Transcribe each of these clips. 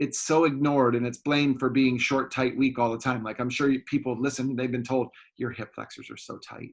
it's so ignored, and it's blamed for being short, tight, weak all the time. Like, I'm sure people listen, they've been told your hip flexors are so tight.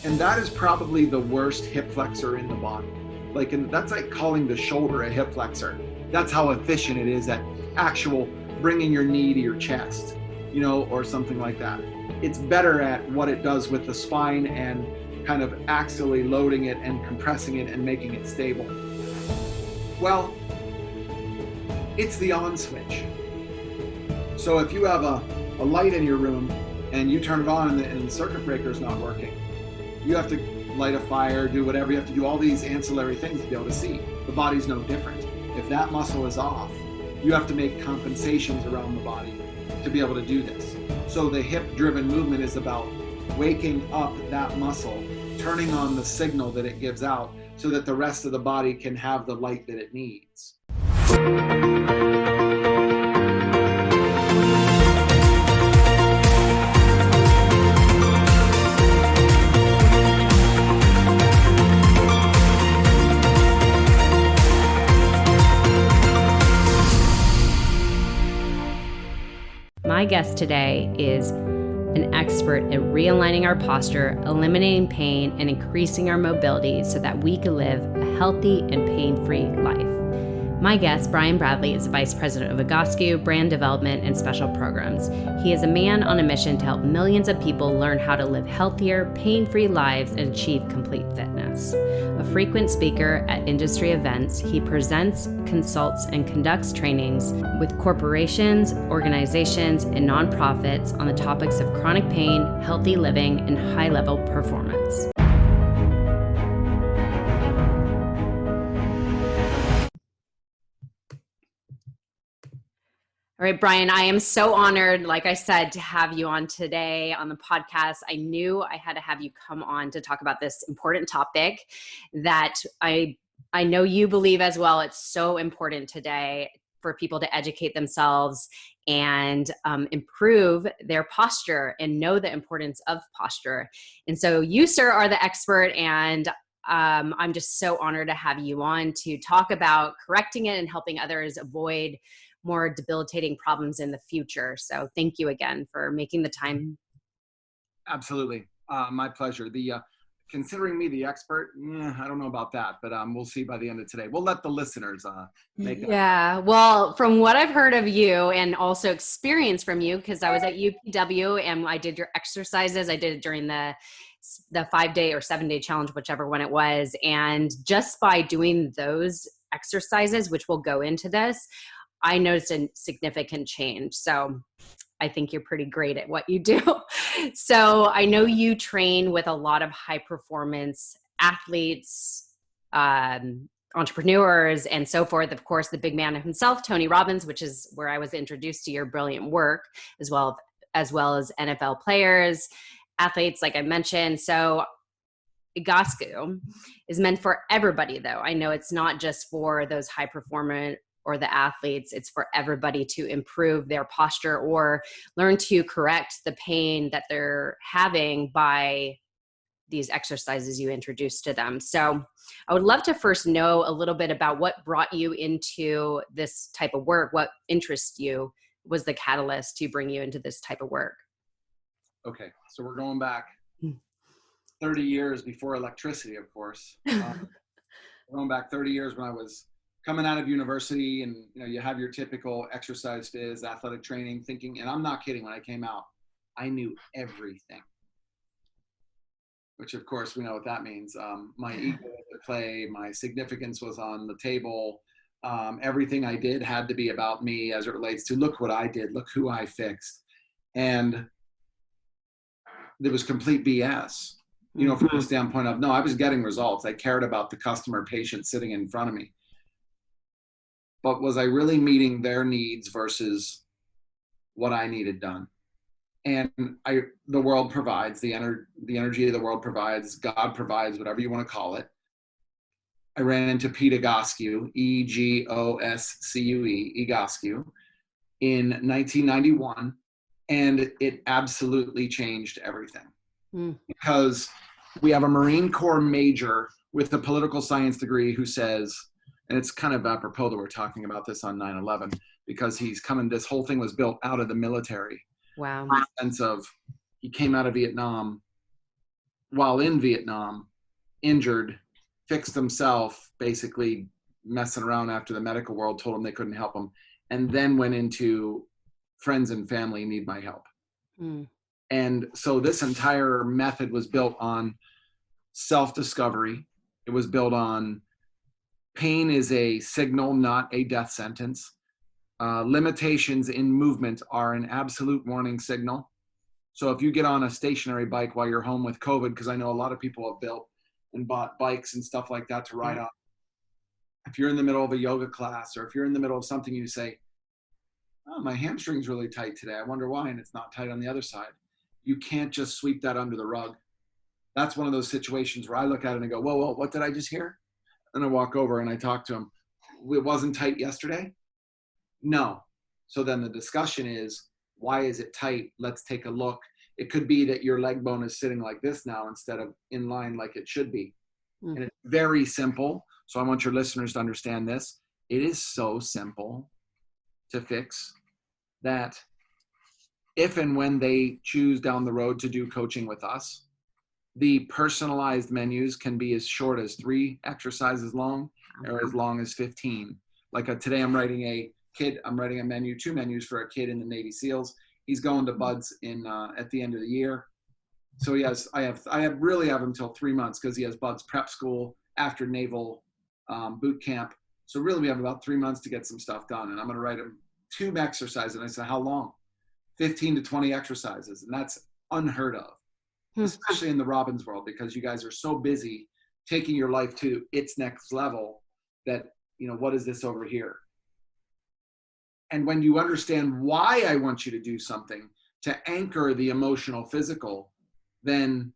And that is probably the worst hip flexor in the body. Like, and that's like calling the shoulder a hip flexor. That's how efficient it is at actual bringing your knee to your chest, you know, or something like that. It's better at what it does with the spine and kind of axially loading it and compressing it and making it stable. Well, it's the on switch. So if you have a light in your room and you turn it on and the circuit breaker is not working, you have to light a fire, do whatever. You have to do all these ancillary things to be able to see. The body's no different. If that muscle is off, you have to make compensations around the body to be able to do this. So the hip-driven movement is about waking up that muscle, turning on the signal that it gives out so that the rest of the body can have the light that it needs. My guest today is an expert at realigning our posture, eliminating pain, and increasing our mobility so that we can live a healthy and pain-free life. My guest, Brian Bradley, is the Vice President of Egosque, Brand Development, and Special Programs. He is a man on a mission to help millions of people learn how to live healthier, pain-free lives and achieve complete fitness. A frequent speaker at industry events, he presents, consults, and conducts trainings with corporations, organizations, and nonprofits on the topics of chronic pain, healthy living, and high-level performance. All right, Brian, I am so honored, like I said, to have you on today on the podcast. I knew I had to have you come on to talk about this important topic that I know you believe as well. It's so important today for people to educate themselves and improve their posture and know the importance of posture. And so you, sir, are the expert, and I'm just so honored to have you on to talk about correcting it and helping others avoid more debilitating problems in the future. So thank you again for making the time. Absolutely. My pleasure. Considering me the expert, I don't know about that, but we'll see by the end of today. We'll let the listeners make that. Yeah, well, from what I've heard of you and also experience from you, because I was at UPW and I did your exercises. I did it during the 5-day or 7-day challenge, whichever one it was. And just by doing those exercises, which we'll go into this, I noticed a significant change. So I think you're pretty great at what you do. So I know you train with a lot of high performance athletes, entrepreneurs, and so forth. Of course, the big man himself, Tony Robbins, which is where I was introduced to your brilliant work, as well as NFL players, athletes, like I mentioned. So Egosque is meant for everybody, though. I know it's not just for those high performance or the athletes. It's for everybody to improve their posture or learn to correct the pain that they're having by these exercises you introduced to them. So I would love to first know a little bit about what brought you into this type of work. What interests you was the catalyst to bring you into this type of work? Okay, so we're going back 30 years before electricity, of course. Going back 30 years when I was coming out of university, and you have your typical exercise phys, athletic training, thinking, and I'm not kidding, when I came out, I knew everything. Which of course we know what that means. My ego was at play, my significance was on the table. Everything I did had to be about me as it relates to look what I did, look who I fixed. And there was complete BS, from the standpoint of, no, I was getting results. I cared about the customer patient sitting in front of me. But was I really meeting their needs versus what I needed done? And the world provides, the energy of the world provides, God provides, whatever you want to call it. I ran into Pete Egosque, Egosque, Egosque, in 1991. And it absolutely changed everything. Mm. Because we have a Marine Corps major with a political science degree who says, and it's kind of apropos that we're talking about this on 9/11, because this whole thing was built out of the military. Wow. In the sense of, he came out of Vietnam, while in Vietnam, injured, fixed himself, basically messing around after the medical world told him they couldn't help him, and then went into friends and family need my help. Mm. And so this entire method was built on self-discovery. It was built on pain is a signal, not a death sentence. Limitations in movement are an absolute warning signal. So if you get on a stationary bike while you're home with COVID, because I know a lot of people have built and bought bikes and stuff like that to ride on. If you're in the middle of a yoga class, or if you're in the middle of something, you say, oh, my hamstring's really tight today. I wonder why, and it's not tight on the other side. You can't just sweep that under the rug. That's one of those situations where I look at it and go, whoa, what did I just hear? And I walk over and I talk to him. It wasn't tight yesterday? No. So then the discussion is, why is it tight? Let's take a look. It could be that your leg bone is sitting like this now instead of in line like it should be. Mm. And it's very simple. So I want your listeners to understand this. It is so simple to fix that if and when they choose down the road to do coaching with us, the personalized menus can be as short as 3 exercises long or as long as 15. Like today I'm writing a menu, 2 menus for a kid in the Navy SEALs. He's going to Buds in at the end of the year. So I really have him until 3 months, because he has Buds prep school after naval boot camp. So really we have about 3 months to get some stuff done. And I'm going to write him 2 exercises. And I said, how long? 15 to 20 exercises. And that's unheard of, especially in the Robbins world, because you guys are so busy taking your life to its next level that, what is this over here? And when you understand why I want you to do something to anchor the emotional physical, then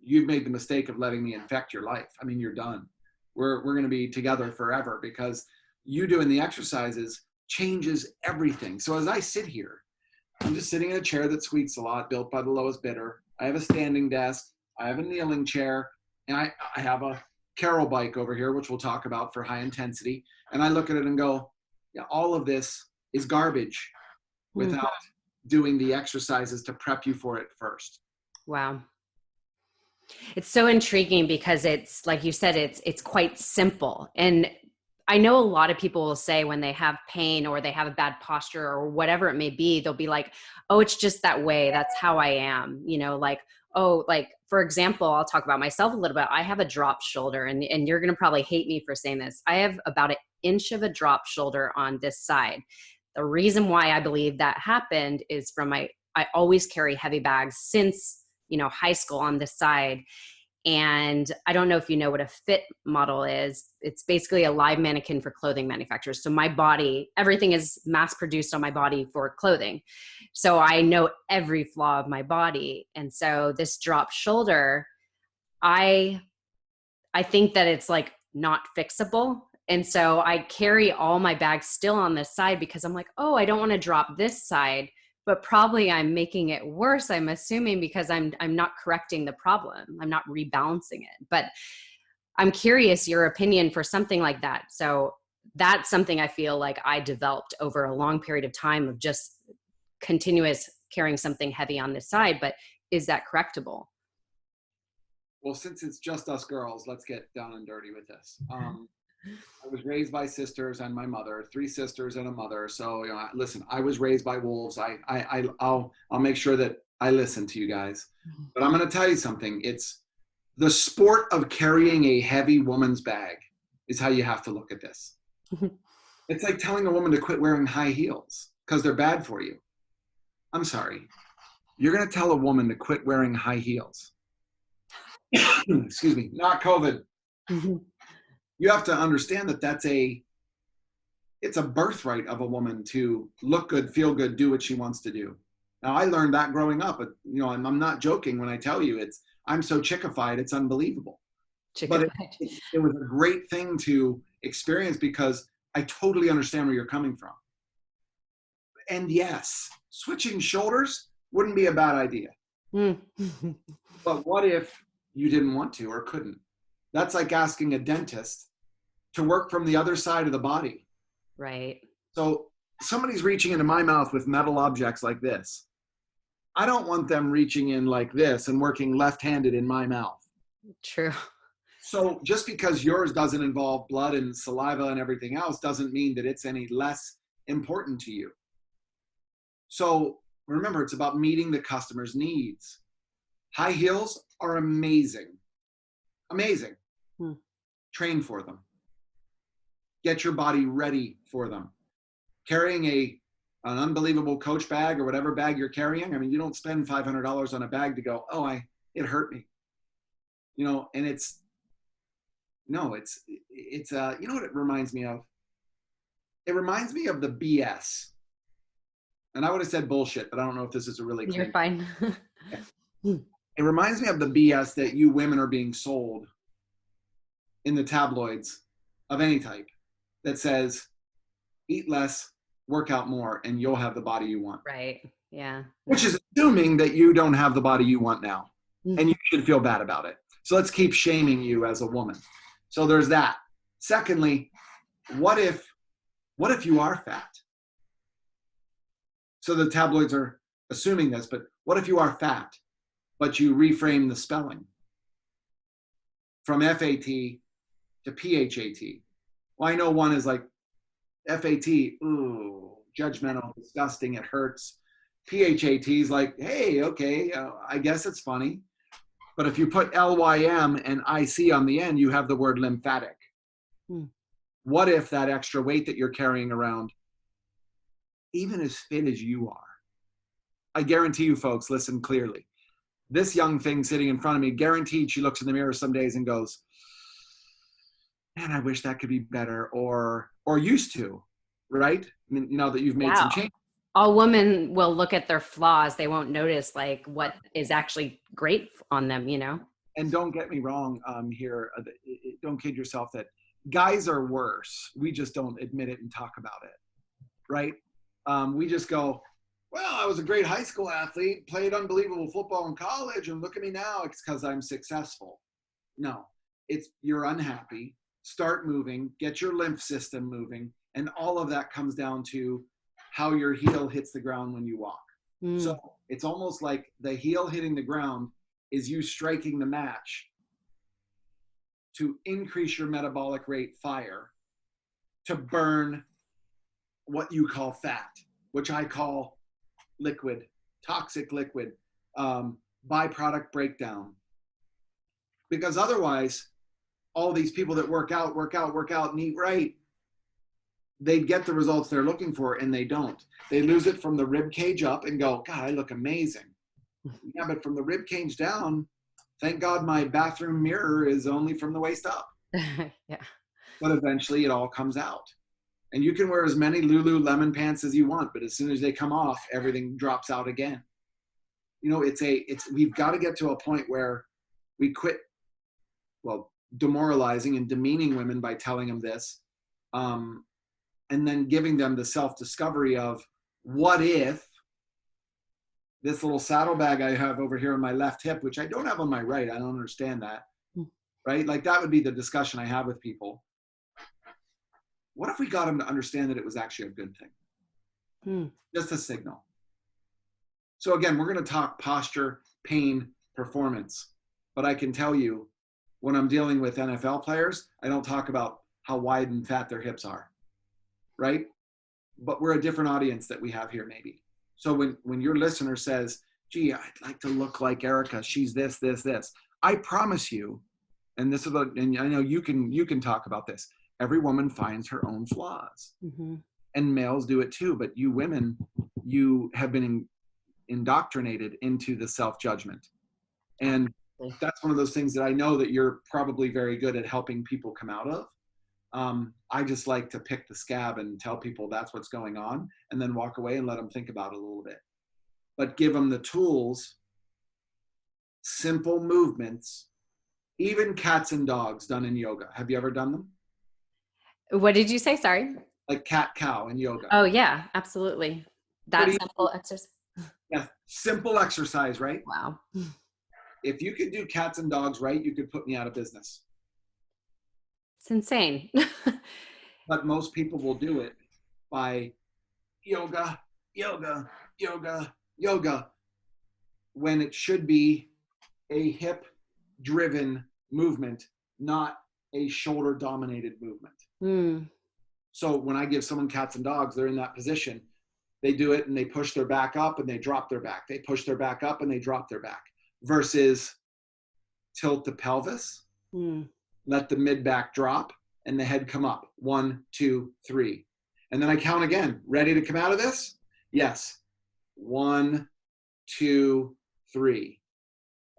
you've made the mistake of letting me infect your life. I mean, you're done. We're going to be together forever, because you doing the exercises changes everything. So as I sit here, I'm just sitting in a chair that squeaks a lot, built by the lowest bidder. I have a standing desk. I have a kneeling chair. And I have a Carol bike over here, which we'll talk about for high intensity. And I look at it and go, yeah, all of this is garbage without doing the exercises to prep you for it first. Wow. It's so intriguing, because it's, like you said, it's quite simple. And I know a lot of people will say when they have pain or they have a bad posture or whatever it may be, they'll be like, oh, it's just that way. That's how I am. Like, for example, I'll talk about myself a little bit. I have a drop shoulder, and you're going to probably hate me for saying this. I have about an inch of a drop shoulder on this side. The reason why I believe that happened is I always carry heavy bags since, high school on this side. And I don't know if you know what a fit model is. It's basically a live mannequin for clothing manufacturers. So my body, everything is mass produced on my body for clothing. So I know every flaw of my body. And so this drop shoulder, I think that it's like not fixable. And so I carry all my bags still on this side, because I'm like, oh, I don't want to drop this side. But probably I'm making it worse, I'm assuming, because I'm not correcting the problem. I'm not rebalancing it. But I'm curious your opinion for something like that. So that's something I feel like I developed over a long period of time of just continuous carrying something heavy on this side. But is that correctable? Well, since it's just us girls, let's get down and dirty with this. I was raised by sisters and my mother, 3 sisters and a mother. So, listen, I was raised by wolves. I'll make sure that I listen to you guys. But I'm going to tell you something. It's the sport of carrying a heavy woman's bag is how you have to look at this. It's like telling a woman to quit wearing high heels because they're bad for you. I'm sorry. You're going to tell a woman to quit wearing high heels. Excuse me, not COVID. You have to understand that it's a birthright of a woman to look good, feel good, do what she wants to do. Now, I learned that growing up, but I'm not joking when I tell you I'm so chickified, it's unbelievable. But it was a great thing to experience, because I totally understand where you're coming from. And yes, switching shoulders wouldn't be a bad idea. Mm. But what if you didn't want to or couldn't? That's like asking a dentist to work from the other side of the body. Right. So somebody's reaching into my mouth with metal objects like this. I don't want them reaching in like this and working left-handed in my mouth. True. So just because yours doesn't involve blood and saliva and everything else doesn't mean that it's any less important to you. So remember, it's about meeting the customer's needs. High heels are amazing. Amazing. Train for them. Get your body ready for them. Carrying an unbelievable Coach bag or whatever bag you're carrying, I mean, you don't spend $500 on a bag to go, oh, it hurt me. You know, and it's you know what it reminds me of? It reminds me of the BS. And I would have said bullshit, but I don't know if this is a really clean. You're fine. It reminds me of the BS that you women are being sold in the tabloids of any type that says, eat less, work out more, and you'll have the body you want. Right. Yeah. Which is assuming that you don't have the body you want now. And you should feel bad about it. So let's keep shaming you as a woman. So there's that. Secondly, what if you are fat? So the tabloids are assuming this, but what if you are fat, but you reframe the spelling from FAT to PHAT? Well, I know one is like FAT, ooh, judgmental, disgusting, it hurts. PHAT is like, hey, okay, I guess it's funny. But if you put LYM and IC on the end, you have the word lymphatic. What if that extra weight that you're carrying around, even as fit as you are, I guarantee you folks, listen clearly. This young thing sitting in front of me, guaranteed she looks in the mirror some days and goes, man, I wish that could be better, or used to, right? I mean, you know, that you've made some change. All women will look at their flaws. They won't notice like what is actually great on them, you know? And don't get me wrong here. Don't kid yourself that guys are worse. We just don't admit it and talk about it, right? We just go, well, I was a great high school athlete, played unbelievable football in college, and look at me now. It's because I'm successful. No, it's you're unhappy. Start moving, get your lymph system moving, and all of that comes down to how your heel hits the ground when you walk. So it's almost like the heel hitting the ground is you striking the match to increase your metabolic rate fire to burn what you call fat, which I call liquid, toxic liquid, byproduct breakdown. Because otherwise, all these people that work out, and eat right, they'd get the results they're looking for, and they don't. They lose it from the rib cage up and go, God, I look amazing. Yeah, but from the rib cage down, thank God my bathroom mirror is only from the waist up. Yeah. But eventually it all comes out. And you can wear as many Lululemon pants as you want, but as soon as they come off, everything drops out again. You know, we've got to get to a point where we quit, demoralizing and demeaning women by telling them this, and then giving them the self-discovery of what if this little saddlebag I have over here on my left hip, which I don't have on my right, I don't understand that, right? Like that would be the discussion I have with people. What if we got them to understand that it was actually a good thing? Just a signal. So again, we're going to talk posture, pain, performance. But I can tell you, when I'm dealing with NFL players, I don't talk about how wide and fat their hips are, right? But we're a different audience that we have here maybe. So when your listener says, gee, I'd like to look like Erica, she's this, I promise you, and I know you can talk about this, every woman finds her own flaws. And males do it too, but you women, you have been indoctrinated into the self-judgment. And that's one of those things that I know that you're probably very good at helping people come out of. I just like to pick the scab and tell people that's what's going on and then walk away and let them think about it a little bit. But give them the tools, simple movements, even cats and dogs done in yoga. Have you ever done them? What did you say? Sorry. Like cat, cow in yoga. Oh yeah, absolutely. That Pretty, simple exercise. yeah, simple exercise, right? Wow. If you could do cats and dogs right, you could put me out of business. It's insane. But most people will do it by yoga, yoga, yoga, yoga, when it should be a hip driven movement, not a shoulder dominated movement. Mm. So when I give someone cats and dogs, they're in that position. They do it and they push their back up and they drop their back. They push their back up and they drop their back versus tilt the pelvis, Mm. let the mid back drop and the head come up. 1, 2, 3. And then I count again. Ready to come out of this? Yes. 1, 2, 3.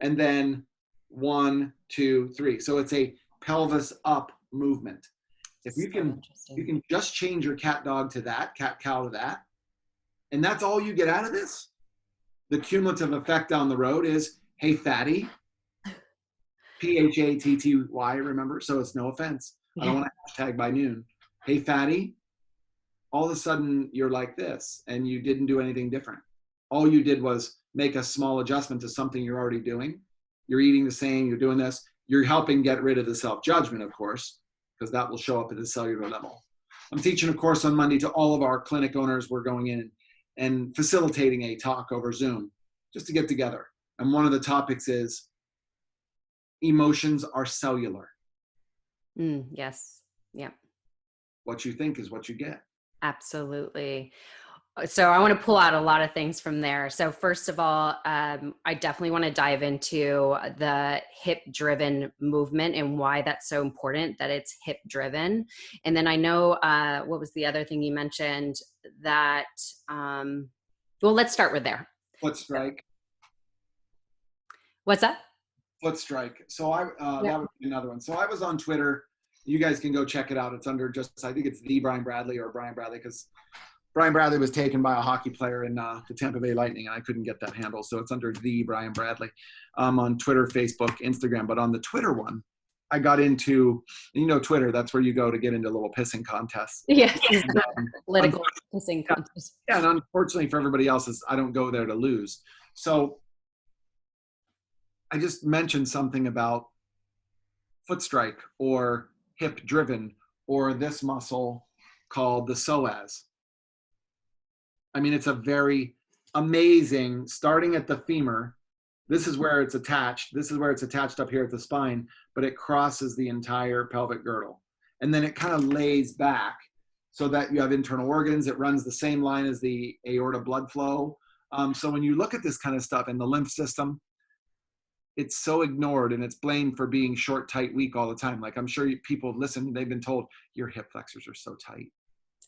And then 1, 2, 3. So it's a pelvis up movement. If you can just change your cat dog to that, cat cow to that, and that's all you get out of this, the cumulative effect down the road is, hey, fatty, P-H-A-T-T-Y, remember? So it's no offense. I don't want to hashtag by noon. Hey, fatty, all of a sudden you're like this and you didn't do anything different. All you did was make a small adjustment to something you're already doing. You're eating the same, you're doing this. You're helping get rid of the self-judgment, of course, because that will show up at the cellular level. I'm teaching a course on Monday to all of our clinic owners. We're going in and facilitating a talk over Zoom just to get together. And one of the topics is emotions are cellular. Yes. Yeah. What you think is what you get. Absolutely. So I want to pull out a lot of things from there. So first of all, I definitely want to dive into the hip driven movement and why that's so important that it's hip driven. And then I know, what was the other thing you mentioned that, well, let's start with there. Foot strike. What's that? Foot strike. So that would be another one. So I was on Twitter. You guys can go check it out. It's under just, I think it's the Brian Bradley or Brian Bradley, because Brian Bradley was taken by a hockey player in the Tampa Bay Lightning, and I couldn't get that handle. So it's under the Brian Bradley on Twitter, Facebook, Instagram. But on the Twitter one, I got into, Twitter, that's where you go to get into little pissing contests. Yes. Political pissing contest. Yeah, and unfortunately for everybody else, I don't go there to lose. So I just mentioned something about foot strike or hip driven or this muscle called the psoas. I mean, it's a very amazing, starting at the femur. This is where it's attached. This is where it's attached up here at the spine, but it crosses the entire pelvic girdle. And then it kind of lays back so that you have internal organs. It runs the same line as the aorta blood flow. So when you look at this kind of stuff in the lymph system, it's so ignored and it's blamed for being short, tight, weak all the time. Like I'm sure people listen, they've been told your hip flexors are so tight.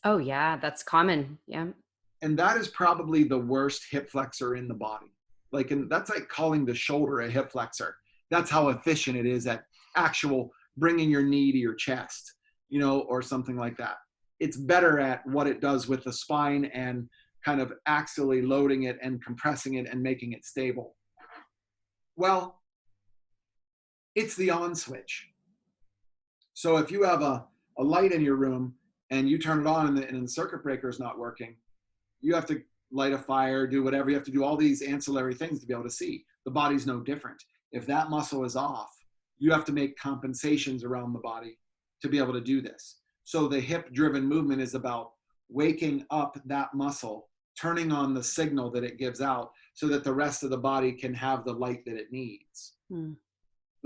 Oh yeah, that's common. Yeah. And that is probably the worst hip flexor in the body. And that's like calling the shoulder a hip flexor. That's how efficient it is at actual bringing your knee to your chest, or something like that. It's better at what it does with the spine and kind of axially loading it and compressing it and making it stable. Well, it's the on switch. So if you have a light in your room and you turn it on and the circuit breaker is not working, you have to light a fire, do whatever. You have to do all these ancillary things to be able to see. The body's no different. If that muscle is off, you have to make compensations around the body to be able to do this. So the hip-driven movement is about waking up that muscle, turning on the signal that it gives out so that the rest of the body can have the light that it needs. And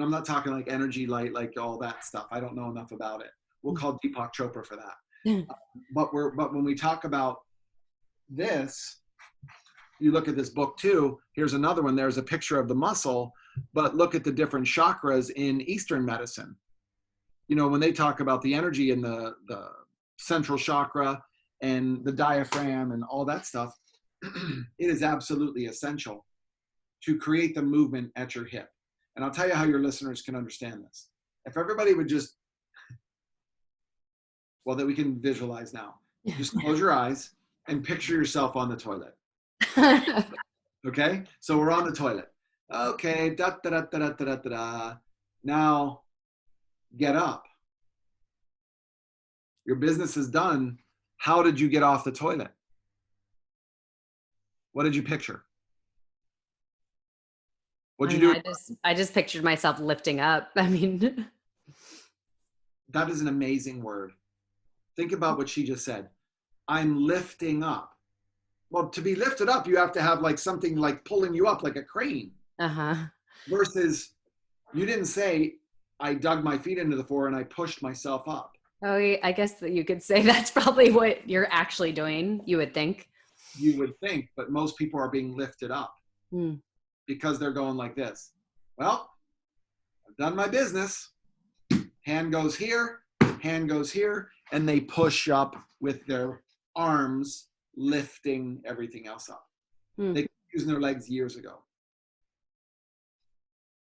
I'm not talking like energy light, like all that stuff. I don't know enough about it. We'll call Deepak Chopra for that. But when we talk about this, you look at this book too, here's another one. There's a picture of the muscle, but look at the different chakras in Eastern medicine. When they talk about the energy in the central chakra and the diaphragm and all that stuff, it is absolutely essential to create the movement at your hip. And I'll tell you how your listeners can understand this. If everybody would just, that we can visualize now, just close your eyes and picture yourself on the toilet. Okay? So we're on the toilet. Okay, da da da da da da da. Now, get up. Your business is done. How did you get off the toilet? What did you picture? I What'd mean, you do? I just pictured myself lifting up. I mean, That is an amazing word. Think about what she just said. I'm lifting up. Well, to be lifted up, you have to have like something like pulling you up like a crane. uh-huh. Versus you didn't say, I dug my feet into the floor and I pushed myself up. Oh, yeah, I guess that you could say that's probably what you're actually doing, you would think. You would think, but most people are being lifted up Hmm. because they're going like this. Well, I've done my business. Hand goes here, hand goes here, and they push up with their arms, lifting everything else up. Hmm. They were using their legs years ago.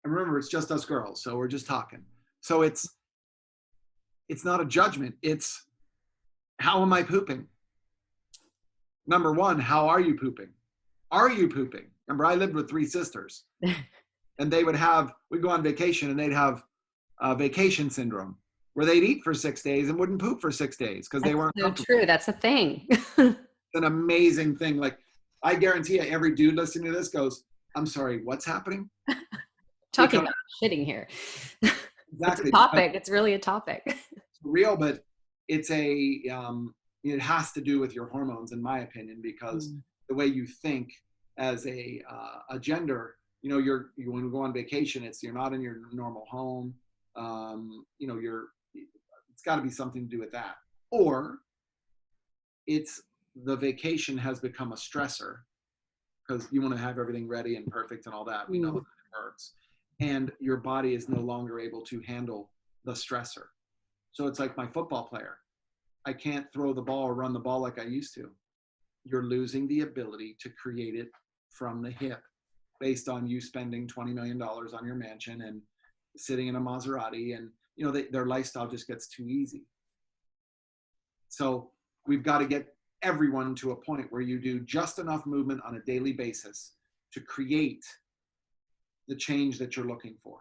And remember, it's just us girls, so we're just talking. So it's not a judgment. It's how am I pooping? Number one, how are you pooping? Are you pooping? Remember, I lived with 3 sisters, and we'd go on vacation, and they'd have vacation syndrome, where they'd eat for 6 days and wouldn't poop for 6 days because they That's weren't so comfortable. true. That's a thing. It's an amazing thing. Like, I guarantee you, every dude listening to this goes, I'm sorry, what's happening? Talking Because, about shitting here. It's a exactly. topic. It's really a topic. It's real, but it's it has to do with your hormones, in my opinion, because Mm. the way you think as a gender, you when you go on vacation, you're not in your normal home. It's got to be something to do with that, or it's the vacation has become a stressor because you want to have everything ready and perfect and all that. We know Mm. that it hurts, and your body is no longer able to handle the stressor. So it's like my football player. I can't throw the ball or run the ball like I used to. You're losing the ability to create it from the hip based on you spending $20 million on your mansion and sitting in a Maserati, and their lifestyle just gets too easy. So we've got to get everyone to a point where you do just enough movement on a daily basis to create the change that you're looking for.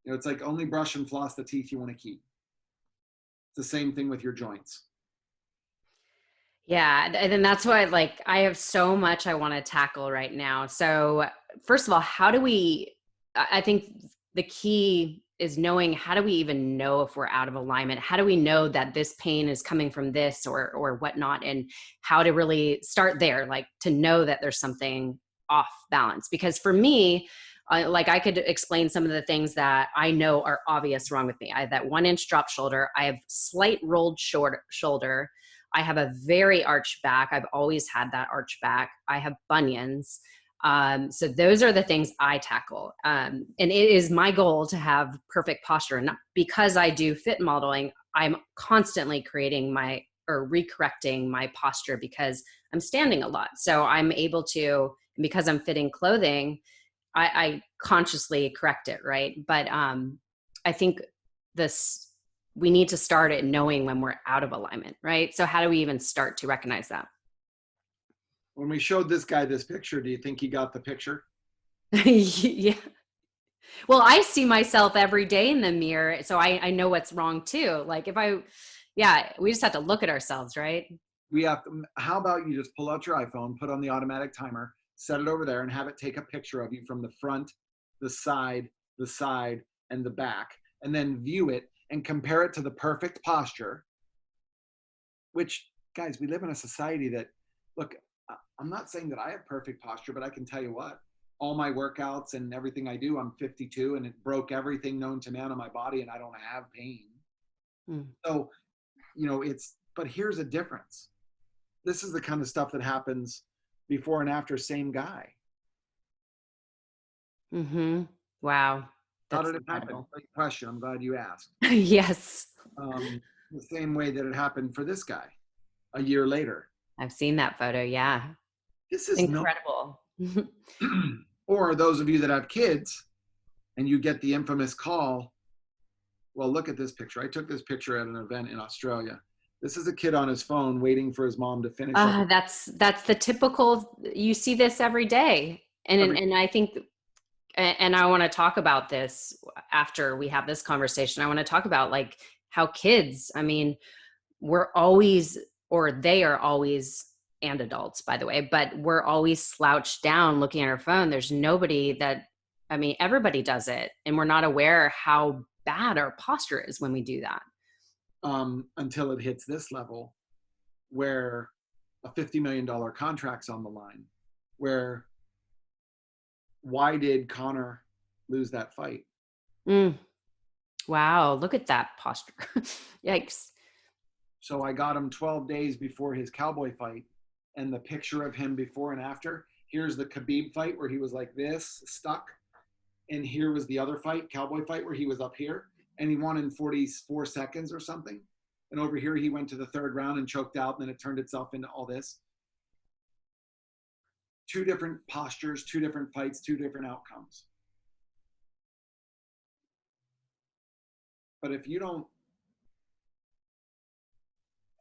It's like only brush and floss the teeth you want to keep. It's the same thing with your joints. Yeah, and then that's why I have so much I want to tackle right now. So, first of all, how do we I think the key is knowing, how do we even know if we're out of alignment? How do we know that this pain is coming from this or whatnot, and how to really start there, like to know that there's something off balance? Because for me, I could explain some of the things that I know are obvious wrong with me. I have that 1-inch drop shoulder. I have slight rolled shoulder. I have a very arched back. I've always had that arched back. I have bunions. So those are the things I tackle. And it is my goal to have perfect posture. And because I do fit modeling, I'm constantly recorrecting my posture because I'm standing a lot. So I'm able to, because I'm fitting clothing, I consciously correct it, right? But I think we need to start at knowing when we're out of alignment, right? So how do we even start to recognize that? When we showed this guy this picture, do you think he got the picture? Yeah. Well, I see myself every day in the mirror, so I know what's wrong too. Like we just have to look at ourselves, right? How about you just pull out your iPhone, put on the automatic timer, set it over there, and have it take a picture of you from the front, the side, and the back, and then view it and compare it to the perfect posture, which, guys, we live in a society that, look, I'm not saying that I have perfect posture, but I can tell you what, all my workouts and everything I do, I'm 52 and it broke everything known to man on my body and I don't have pain. So, but here's a difference. This is the kind of stuff that happens before and after, same guy. Mm-hmm. Wow. How That's did it happen? incredible. Great question. I'm glad you asked. Yes. The same way that it happened for this guy a year later. I've seen that photo. Yeah. This is incredible. Or those of you that have kids and you get the infamous call, well, look at this picture. I took this picture at an event in Australia. This is a kid on his phone waiting for his mom to finish up. That's the typical, you see this every day. And I think, and I want to talk about this after we have this conversation. I want to talk about how kids, I mean, they are always and adults, by the way, but we're always slouched down looking at our phone. There's nobody that, I mean, everybody does it, and we're not aware how bad our posture is when we do that. Until it hits this level where a $50 million contract's on the line, where why did Connor lose that fight? Wow, look at that posture. Yikes. So I got him 12 days before his Cowboy fight, and the picture of him before and after. Here's the Khabib fight where he was like this, stuck. And here was the other fight, Cowboy fight, where he was up here, and he won in 44 seconds or something. And over here, he went to the third round and choked out, and then it turned itself into all this. 2 different postures, 2 different fights, 2 different outcomes. But if you don't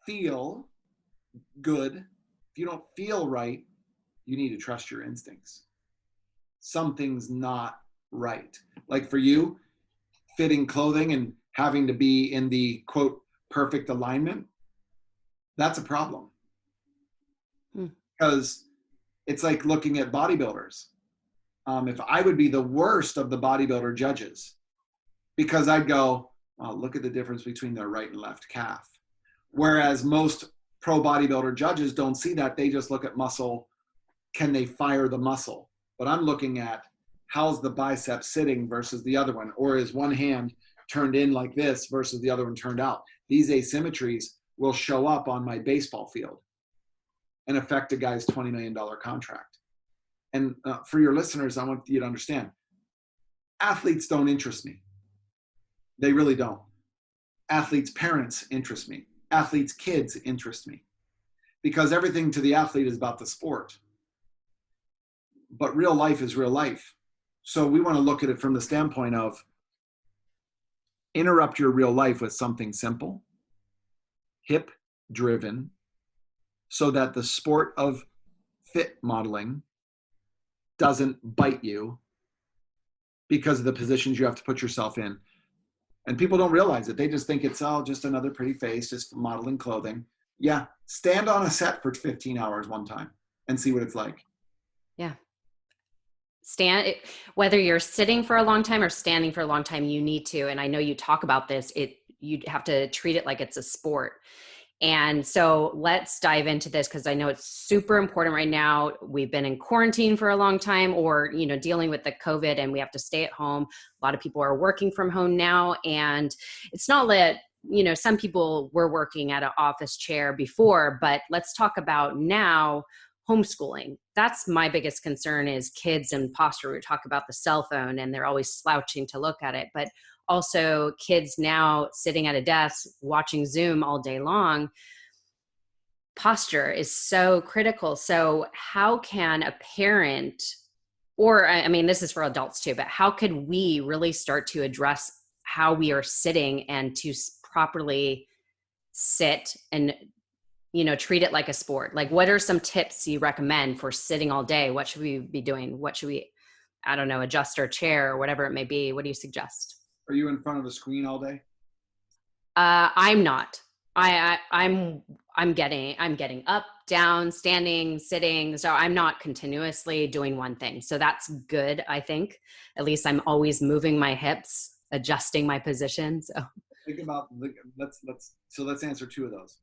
feel good, if you don't feel right, you need to trust your instincts. Something's not right. Like for you, fitting clothing and having to be in the quote perfect alignment, that's a problem. Because it's like looking at bodybuilders. If I would be the worst of the bodybuilder judges, because I'd go, well, look at the difference between their right and left calf. Whereas most pro bodybuilder judges don't see that. They just look at muscle. Can they fire the muscle? But I'm looking at how's the bicep sitting versus the other one, or is one hand turned in like this versus the other one turned out. These asymmetries will show up on my baseball field and affect a guy's $20 million contract. And for your listeners, I want you to understand, athletes don't interest me. They really don't. Athletes' parents interest me. Athletes' kids interest me. Because everything to the athlete is about the sport. But real life is real life. So we want to look at it from the standpoint of interrupt your real life with something simple, hip-driven, so that the sport of fit modeling doesn't bite you because of the positions you have to put yourself in. And people don't realize it. They just think it's just another pretty face, just modeling clothing. Yeah, stand on a set for 15 hours one time and see what it's like. Yeah. Whether you're sitting for a long time or standing for a long time, you need to, and I know you talk about this, you have to treat it like it's a sport. And so let's dive into this, because I know it's super important right now. We've been in quarantine for a long time, or, dealing with the COVID, and we have to stay at home. A lot of people are working from home now. And it's not that, some people were working at an office chair before, but let's talk about now homeschooling. That's my biggest concern, is kids and posture. We talk about the cell phone and they're always slouching to look at it, but also kids now sitting at a desk watching Zoom all day long. Posture is so critical. So how can a parent, or I mean, this is for adults too, but how could we really start to address how we are sitting and to properly sit and, treat it like a sport? Like, what are some tips you recommend for sitting all day? What should we be doing? What should we, adjust our chair or whatever it may be? What do you suggest? Are you in front of the screen all day? I'm not. I'm getting up, down, standing, sitting. So I'm not continuously doing one thing. So that's good, I think. At least I'm always moving my hips, adjusting my position. So think about let's answer 2 of those.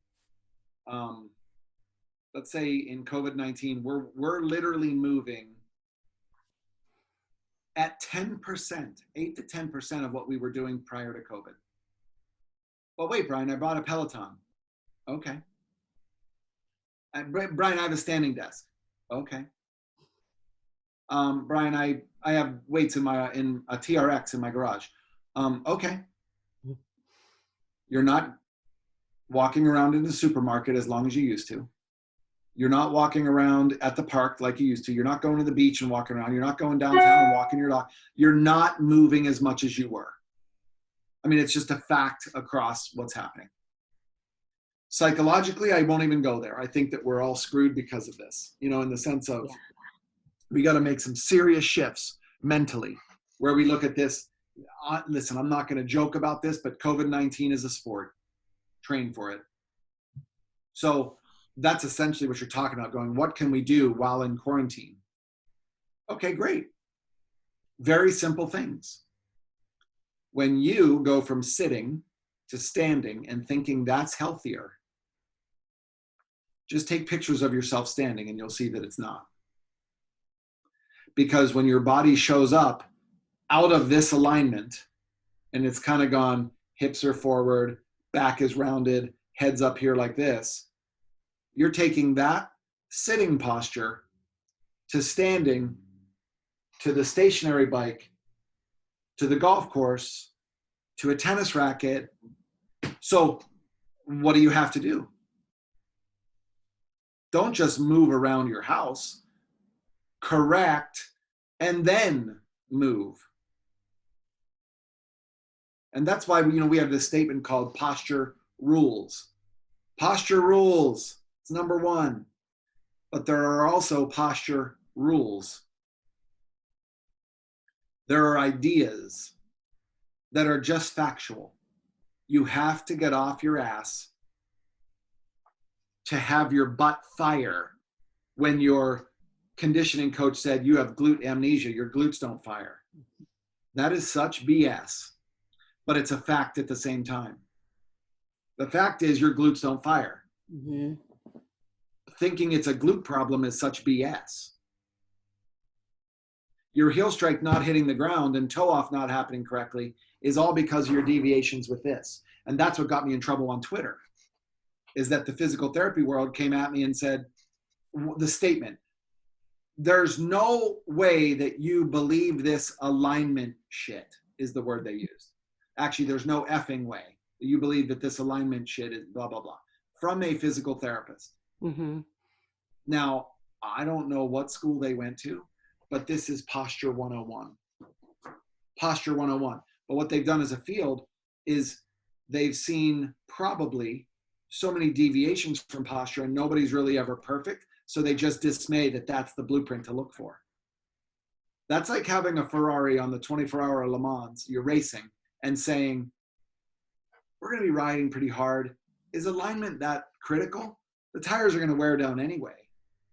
Let's say in COVID-19, we're literally moving at 10%, 8 to 10% of what we were doing prior to COVID. Well, wait, Brian, I bought a Peloton. Okay. Brian, I have a standing desk. Okay. Brian, I have weights in a TRX in my garage. Okay. You're not walking around in the supermarket as long as you used to. You're not walking around at the park like you used to. You're not going to the beach and walking around. You're not going downtown and walking your dog. You're not moving as much as you were. I mean, it's just a fact across what's happening. Psychologically, I won't even go there. I think that we're all screwed because of this, in the sense of we got to make some serious shifts mentally where we look at this. Listen, I'm not going to joke about this, but COVID-19 is a sport. Train for it. So that's essentially what you're talking about, going, what can we do while in quarantine? Okay, great. Very simple things. When you go from sitting to standing and thinking that's healthier, just take pictures of yourself standing and you'll see that it's not. Because when your body shows up out of this alignment and it's kind of gone, hips are forward, back is rounded, head's up here like this, you're taking that sitting posture to standing, to the stationary bike, to the golf course, to a tennis racket. So what do you have to do? Don't just move around your house, correct, and then move. And that's why we have this statement called posture rules. Posture rules, it's number one. But there are also posture rules. There are ideas that are just factual. You have to get off your ass to have your butt fire when your conditioning coach said you have glute amnesia, your glutes don't fire. That is such BS, but it's a fact at the same time. The fact is your glutes don't fire. Mm-hmm. Thinking it's a glute problem is such BS. Your heel strike not hitting the ground and toe off not happening correctly is all because of your deviations with this. And that's what got me in trouble on Twitter, is that the physical therapy world came at me and said, the statement, there's no way that you believe this alignment shit, is the word they used. Actually, there's no effing way that you believe that this alignment shit is blah, blah, blah, from a physical therapist. Mm-hmm. Now, I don't know what school they went to, but this is posture 101. Posture 101. But what they've done as a field is they've seen probably so many deviations from posture and nobody's really ever perfect. So they just dismay that that's the blueprint to look for. That's like having a Ferrari on the 24-hour Le Mans, you're racing, and saying, we're going to be riding pretty hard. Is alignment that critical? The tires are going to wear down anyway.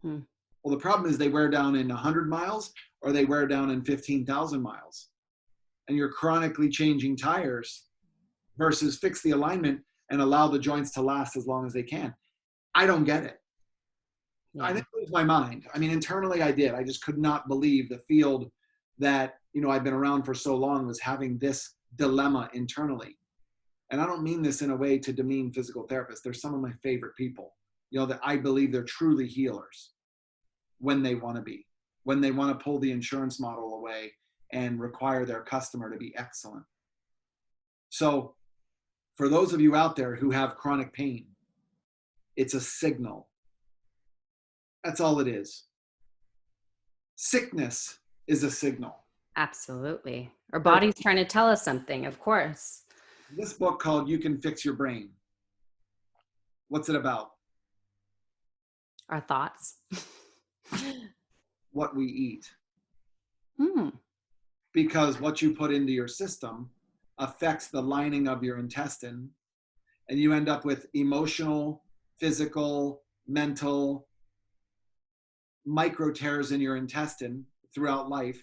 Well, the problem is they wear down in 100 miles or they wear down in 15,000 miles. And you're chronically changing tires versus fix the alignment and allow the joints to last as long as they can. I don't get it. Yeah. I didn't lose my mind. I mean, internally I did. I just could not believe the field that, I've been around for so long was having this dilemma internally. And I don't mean this in a way to demean physical therapists. They're some of my favorite people, that I believe they're truly healers when they want to be, when they want to pull the insurance model away and require their customer to be excellent. So for those of you out there who have chronic pain, it's a signal. That's all it is. Sickness is a signal. Absolutely. Our body's trying to tell us something, of course. This book called You Can Fix Your Brain. What's it about? Our thoughts. What we eat. Because what you put into your system affects the lining of your intestine, and you end up with emotional, physical, mental micro tears in your intestine throughout life.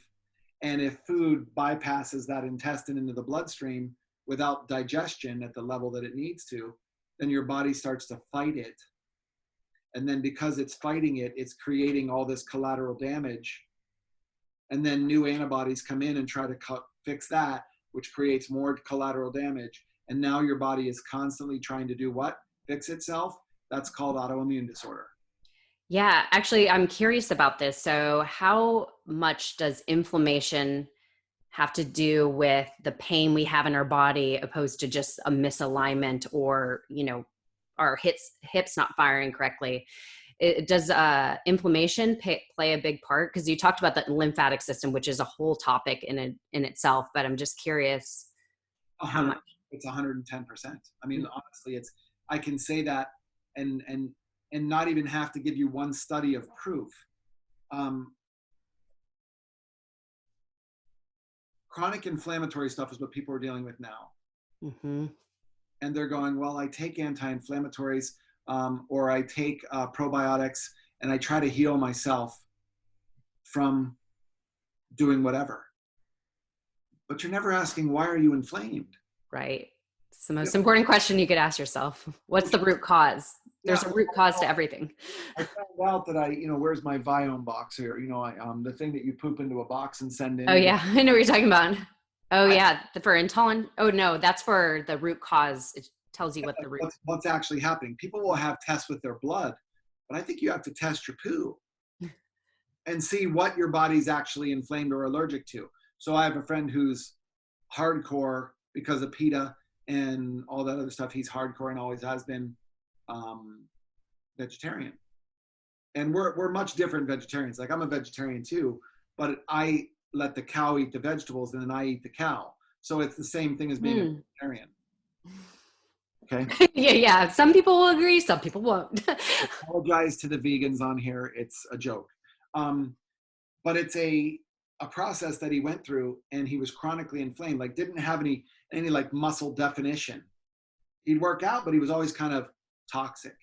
And if food bypasses that intestine into the bloodstream without digestion at the level that it needs to, then your body starts to fight it. And then because it's fighting it, it's creating all this collateral damage. And then new antibodies come in and try to fix that, which creates more collateral damage. And now your body is constantly trying to do what? Fix itself. That's called autoimmune disorder. Yeah, actually, I'm curious about this. So how much does inflammation have to do with the pain we have in our body opposed to just a misalignment or, our hips not firing correctly? Does inflammation play a big part? Because you talked about the lymphatic system, which is a whole topic in itself, but I'm just curious. How much? It's 110%. I mean, honestly, I can say that and not even have to give you one study of proof. Chronic inflammatory stuff is what people are dealing with now. Mm-hmm. And they're going, well, I take anti-inflammatories. or I take probiotics and I try to heal myself from doing whatever. But you're never asking, why are you inflamed? Right. It's the most important question you could ask yourself. What's the root cause? There's a root cause to everything. I found out that where's my Viome box here? The thing that you poop into a box and send in. Oh yeah, I know what you're talking about. Oh yeah, for intolerant. Oh no, that's for the root cause. It tells you what the root. What's actually happening. People will have tests with their blood, but I think you have to test your poo and see what your body's actually inflamed or allergic to. So I have a friend who's hardcore because of PETA and all that other stuff. He's hardcore and always has been vegetarian. And we're much different vegetarians. Like, I'm a vegetarian too, but I let the cow eat the vegetables and then I eat the cow. So it's the same thing as being a vegetarian. Okay. Yeah. Some people will agree, some people won't. I apologize to the vegans on here. It's a joke. But it's a process that he went through, and he was chronically inflamed, like didn't have any like muscle definition. He'd work out, but he was always kind of toxic.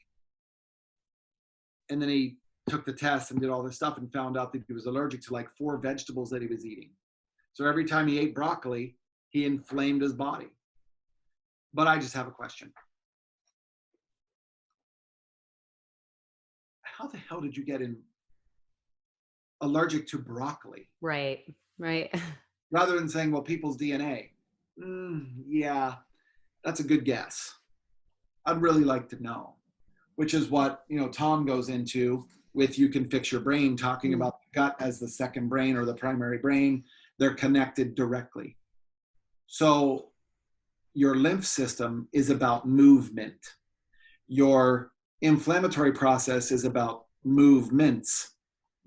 And then he took the test and did all this stuff and found out that he was allergic to like 4 vegetables that he was eating. So every time he ate broccoli, he inflamed his body. But I just have a question. How the hell did you get allergic to broccoli? Right. Rather than saying, well, people's DNA. Yeah, that's a good guess. I'd really like to know, which is what, Tom goes into with You Can Fix Your Brain, talking about the gut as the second brain or the primary brain. They're connected directly. So your lymph system is about movement. Your inflammatory process is about movements.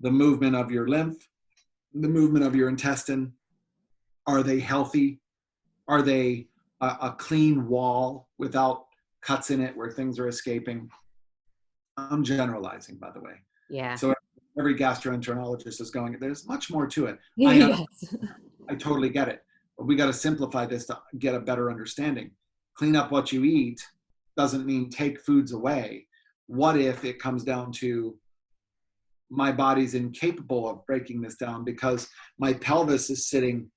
The movement of your lymph, the movement of your intestine. Are they healthy? Are they a clean wall without cuts in it where things are escaping? I'm generalizing, by the way. Yeah. So every gastroenterologist is going, there's much more to it. Yes. I totally get it. But we got to simplify this to get a better understanding. Clean up what you eat doesn't mean take foods away. What if it comes down to my body's incapable of breaking this down because my pelvis is sitting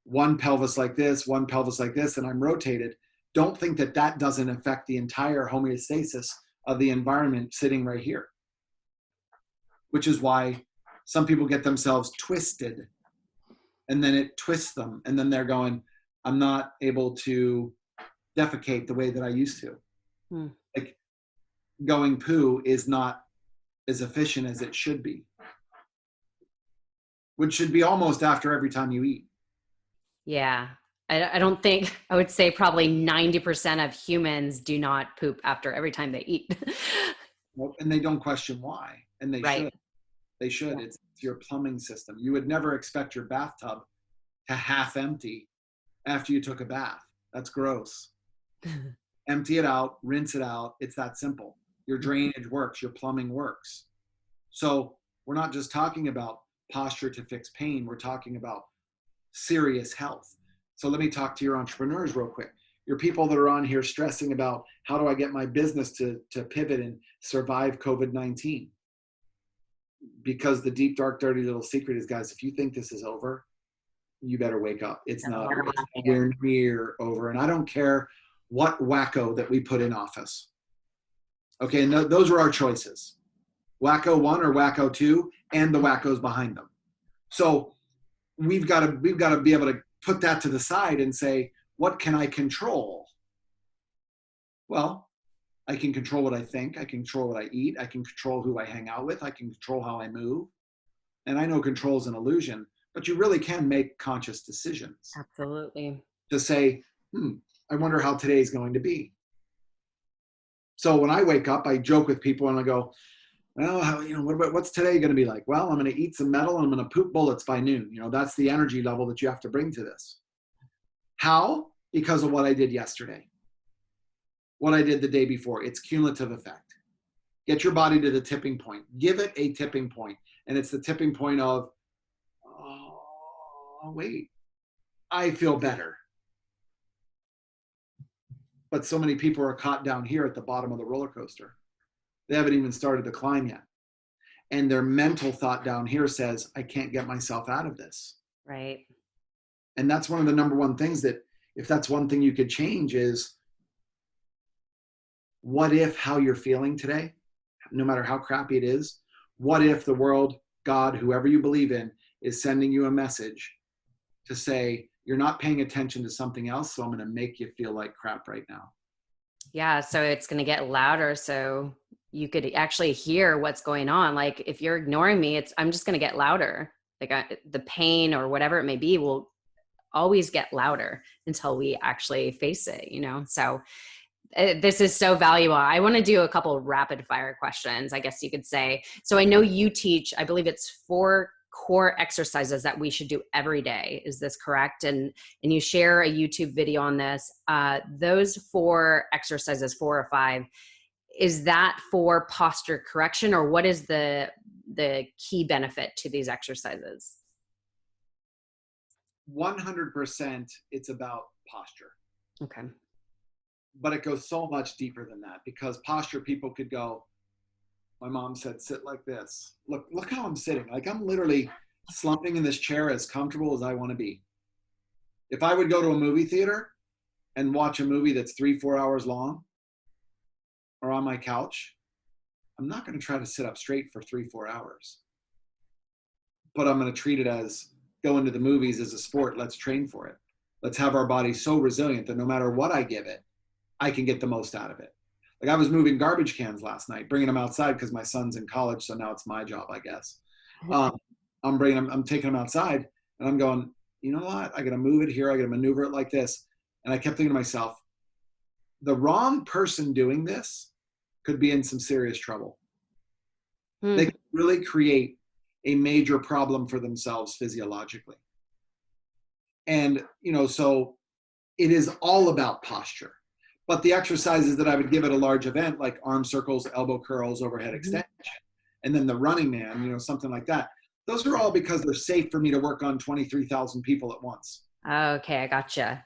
one pelvis like this, one pelvis like this, and I'm rotated? Don't think that that doesn't affect the entire homeostasis of the environment sitting right here. Which is why some people get themselves twisted, and then it twists them, and then they're going, I'm not able to defecate the way that I used to. Like, going poo is not as efficient as it should be, which should be almost after every time you eat. Yeah. I don't think, I would say probably 90% of humans do not poop after every time they eat. Well, and they don't question why. And they should. They should. Yeah. It's your plumbing system. You would never expect your bathtub to half empty after you took a bath. That's gross. Empty it out, rinse it out. It's that simple. Your drainage works, your plumbing works. So we're not just talking about posture to fix pain. We're talking about serious health. So let me talk to your entrepreneurs real quick. Your people that are on here stressing about, how do I get my business to pivot and survive COVID-19? Because the deep, dark, dirty little secret is, guys, if you think this is over, you better wake up. It's not nowhere near over. And I don't care what wacko that we put in office. Okay, and those are our choices. Wacko 1 or wacko 2 and the wackos behind them. So we've got to be able to put that to the side and say, what can I control? Well, I can control what I think. I can control what I eat. I can control who I hang out with. I can control how I move. And I know control is an illusion, but you really can make conscious decisions. Absolutely. To say, I wonder how today's going to be. So when I wake up, I joke with people and I go, well, what's today going to be like? Well, I'm going to eat some metal and I'm going to poop bullets by noon. That's the energy level that you have to bring to this. How? Because of what I did yesterday. What I did the day before. It's cumulative effect. Get your body to the tipping point. Give it a tipping point. And it's the tipping point of, oh, wait, I feel better. But so many people are caught down here at the bottom of the roller coaster. They haven't even started the climb yet. And their mental thought down here says, I can't get myself out of this. Right. And that's one of the number one things that, if that's one thing you could change, is what if how you're feeling today, no matter how crappy it is, what if the world, God, whoever you believe in, is sending you a message to say, you're not paying attention to something else, so I'm going to make you feel like crap right now. Yeah. So it's going to get louder. So you could actually hear what's going on. Like if you're ignoring me, I'm just going to get louder. Like the pain or whatever it may be will always get louder until we actually face it, So this is so valuable. I want to do a couple of rapid fire questions, I guess you could say. So I know you teach, I believe it's 4 core exercises that we should do every day. Is this correct? And you share a YouTube video on this. Those 4 exercises, 4 or 5, is that for posture correction, or what is the key benefit to these exercises? 100% it's about posture. Okay. But it goes so much deeper than that, because posture, people could go, my mom said, sit like this. Look how I'm sitting. Like I'm literally slumping in this chair as comfortable as I want to be. If I would go to a movie theater and watch a movie that's 3-4 hours long, or on my couch, I'm not going to try to sit up straight for 3-4 hours. But I'm going to treat it as going to the movies as a sport. Let's train for it. Let's have our body so resilient that no matter what I give it, I can get the most out of it. Like I was moving garbage cans last night, bringing them outside because my son's in college. So now it's my job, I guess. I'm taking them outside and I'm going, you know what? I got to move it here. I got to maneuver it like this. And I kept thinking to myself, the wrong person doing this could be in some serious trouble. They could really create a major problem for themselves physiologically. And, so it is all about posture. But the exercises that I would give at a large event, like arm circles, elbow curls, overhead extension, and then the running man, something like that, those are all because they're safe for me to work on 23,000 people at once. Okay, I gotcha.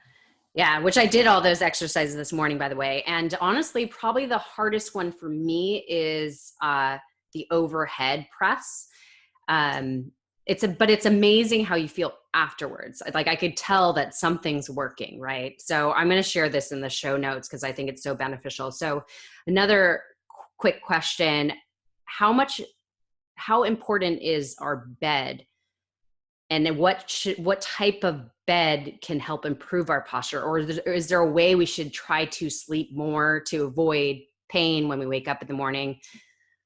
Yeah, which I did all those exercises this morning, by the way. And honestly, probably the hardest one for me is the overhead press. But it's amazing how you feel afterwards. Like I could tell that something's working, right? So I'm going to share this in the show notes because I think it's so beneficial. So another quick question, how important is our bed? And then what type of bed can help improve our posture? Or is there a way we should try to sleep more to avoid pain when we wake up in the morning?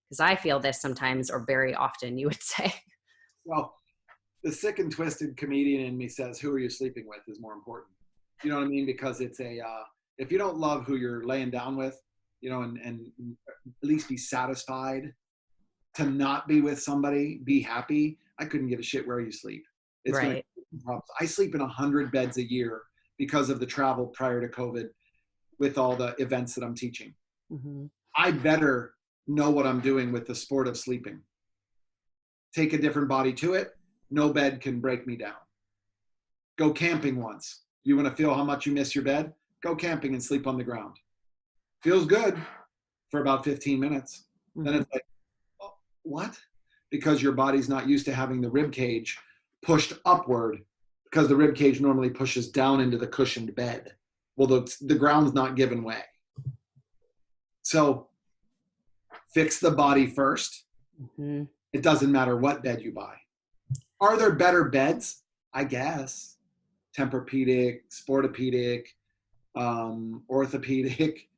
Because I feel this sometimes, or very often, you would say. Well, the sick and twisted comedian in me says, who are you sleeping with is more important. You know what I mean? Because it's if you don't love who you're laying down with, and at least be satisfied to not be with somebody, be happy. I couldn't give a shit where you sleep. It's right. I sleep in 100 beds a year because of the travel prior to COVID with all the events that I'm teaching. Mm-hmm. I better know what I'm doing with the sport of sleeping. Take a different body to it. No bed can break me down. Go camping once. You want to feel how much you miss your bed? Go camping and sleep on the ground. Feels good for about 15 minutes. Mm-hmm. Then it's like, oh, what? Because your body's not used to having the rib cage pushed upward, because the rib cage normally pushes down into the cushioned bed. Well, the ground's not giving way. So fix the body first. Mm-hmm. It doesn't matter what bed you buy. Are there better beds? I guess. Tempur-Pedic, Sportopedic, orthopedic.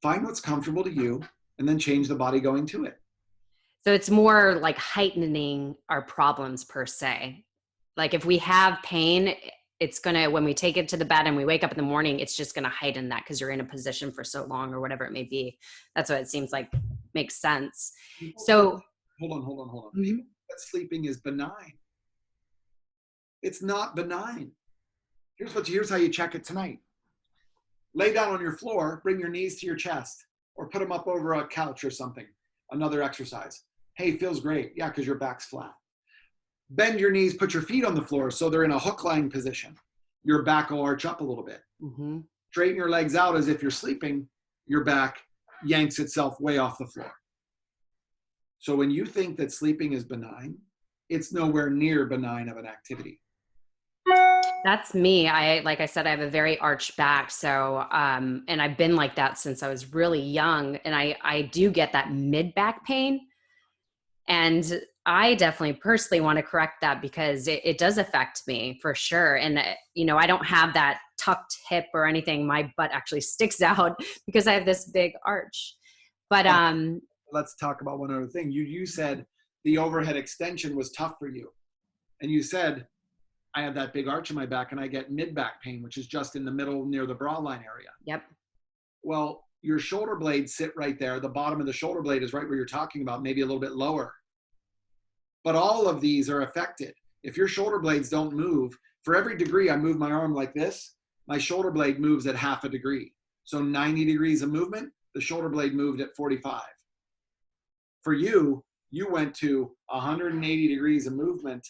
Find what's comfortable to you and then change the body going to it. So it's more like heightening our problems per se. Like if we have pain, it's going to, when we take it to the bed and we wake up in the morning, it's just going to heighten that because you're in a position for so long or whatever it may be. That's what it seems like makes sense. So hold on. Mm-hmm. That sleeping is benign. It's not benign. Here's how you check it tonight. Lay down on your floor, bring your knees to your chest, or put them up over a couch or something. Another exercise. Hey, feels great. Yeah, because your back's flat. Bend your knees, put your feet on the floor so they're in a hook lying position. Your back will arch up a little bit. Mm-hmm. Straighten your legs out as if you're sleeping. Your back yanks itself way off the floor. So when you think that sleeping is benign, it's nowhere near benign of an activity. That's me. Like I said, I have a very arched back. So, and I've been like that since I was really young. And I do get that mid back pain. And I definitely personally want to correct that because it does affect me for sure. And, I don't have that tucked hip or anything. My butt actually sticks out because I have this big arch. But, let's talk about one other thing. You said the overhead extension was tough for you. And you said, I have that big arch in my back and I get mid back pain, which is just in the middle near the bra line area. Yep. Well, your shoulder blades sit right there. The bottom of the shoulder blade is right where you're talking about, maybe a little bit lower. But all of these are affected. If your shoulder blades don't move, for every degree I move my arm like this, my shoulder blade moves at half a degree. So 90 degrees of movement, the shoulder blade moved at 45. For you, you went to 180 degrees of movement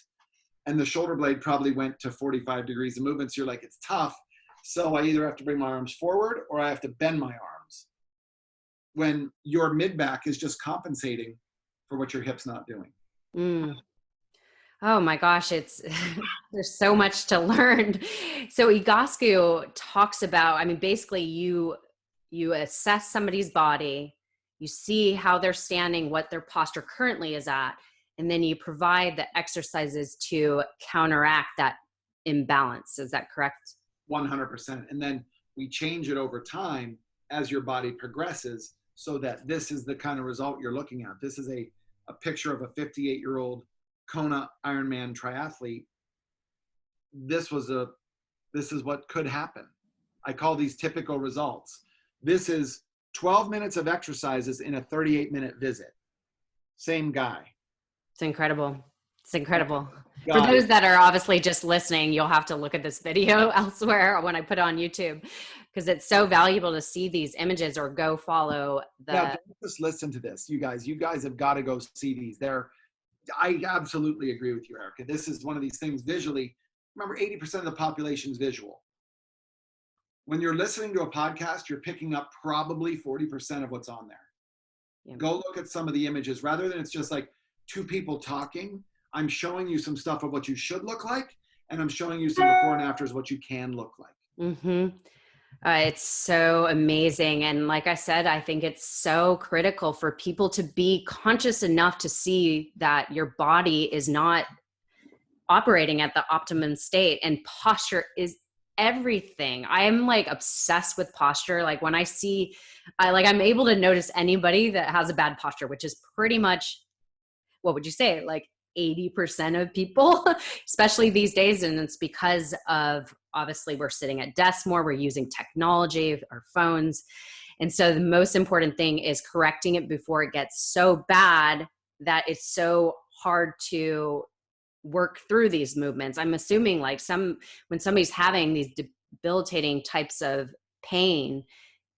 and the shoulder blade probably went to 45 degrees of movement. So you're like, it's tough. So I either have to bring my arms forward or I have to bend my arms. When your mid back is just compensating for what your hip's not doing. Mm. Oh my gosh, there's so much to learn. So Egosque talks about, basically you assess somebody's body, you see how they're standing, what their posture currently is at, and then you provide the exercises to counteract that imbalance. Is that correct? 100%. And then we change it over time as your body progresses so that this is the kind of result you're looking at. This is a picture of a 58-year-old Kona Ironman triathlete. This is what could happen. I call these typical results. This is 12 minutes of exercises in a 38-minute visit. Same guy. It's incredible. It's incredible. For those that are obviously just listening, you'll have to look at this video elsewhere when I put it on YouTube because it's so valuable to see these images or go follow the. Now, don't just listen to this, you guys. You guys have got to go see these. I absolutely agree with you, Erica. This is one of these things visually. Remember, 80% of the population is visual. When you're listening to a podcast, you're picking up probably 40% of what's on there. Yeah. Go look at some of the images rather than it's just like two people talking. I'm showing you some stuff of what you should look like, and I'm showing you some before and afters what you can look like. Mm-hmm. It's so amazing. And like I said, I think it's so critical for people to be conscious enough to see that your body is not operating at the optimum state, and posture is everything. I am like obsessed with posture. Like when I'm able to notice anybody that has a bad posture, which is pretty much, what would you say? Like 80% of people, especially these days. And it's because of, obviously we're sitting at desks more, we're using technology, our phones. And so the most important thing is correcting it before it gets so bad that it's so hard to work through these movements. I'm assuming like when somebody's having these debilitating types of pain,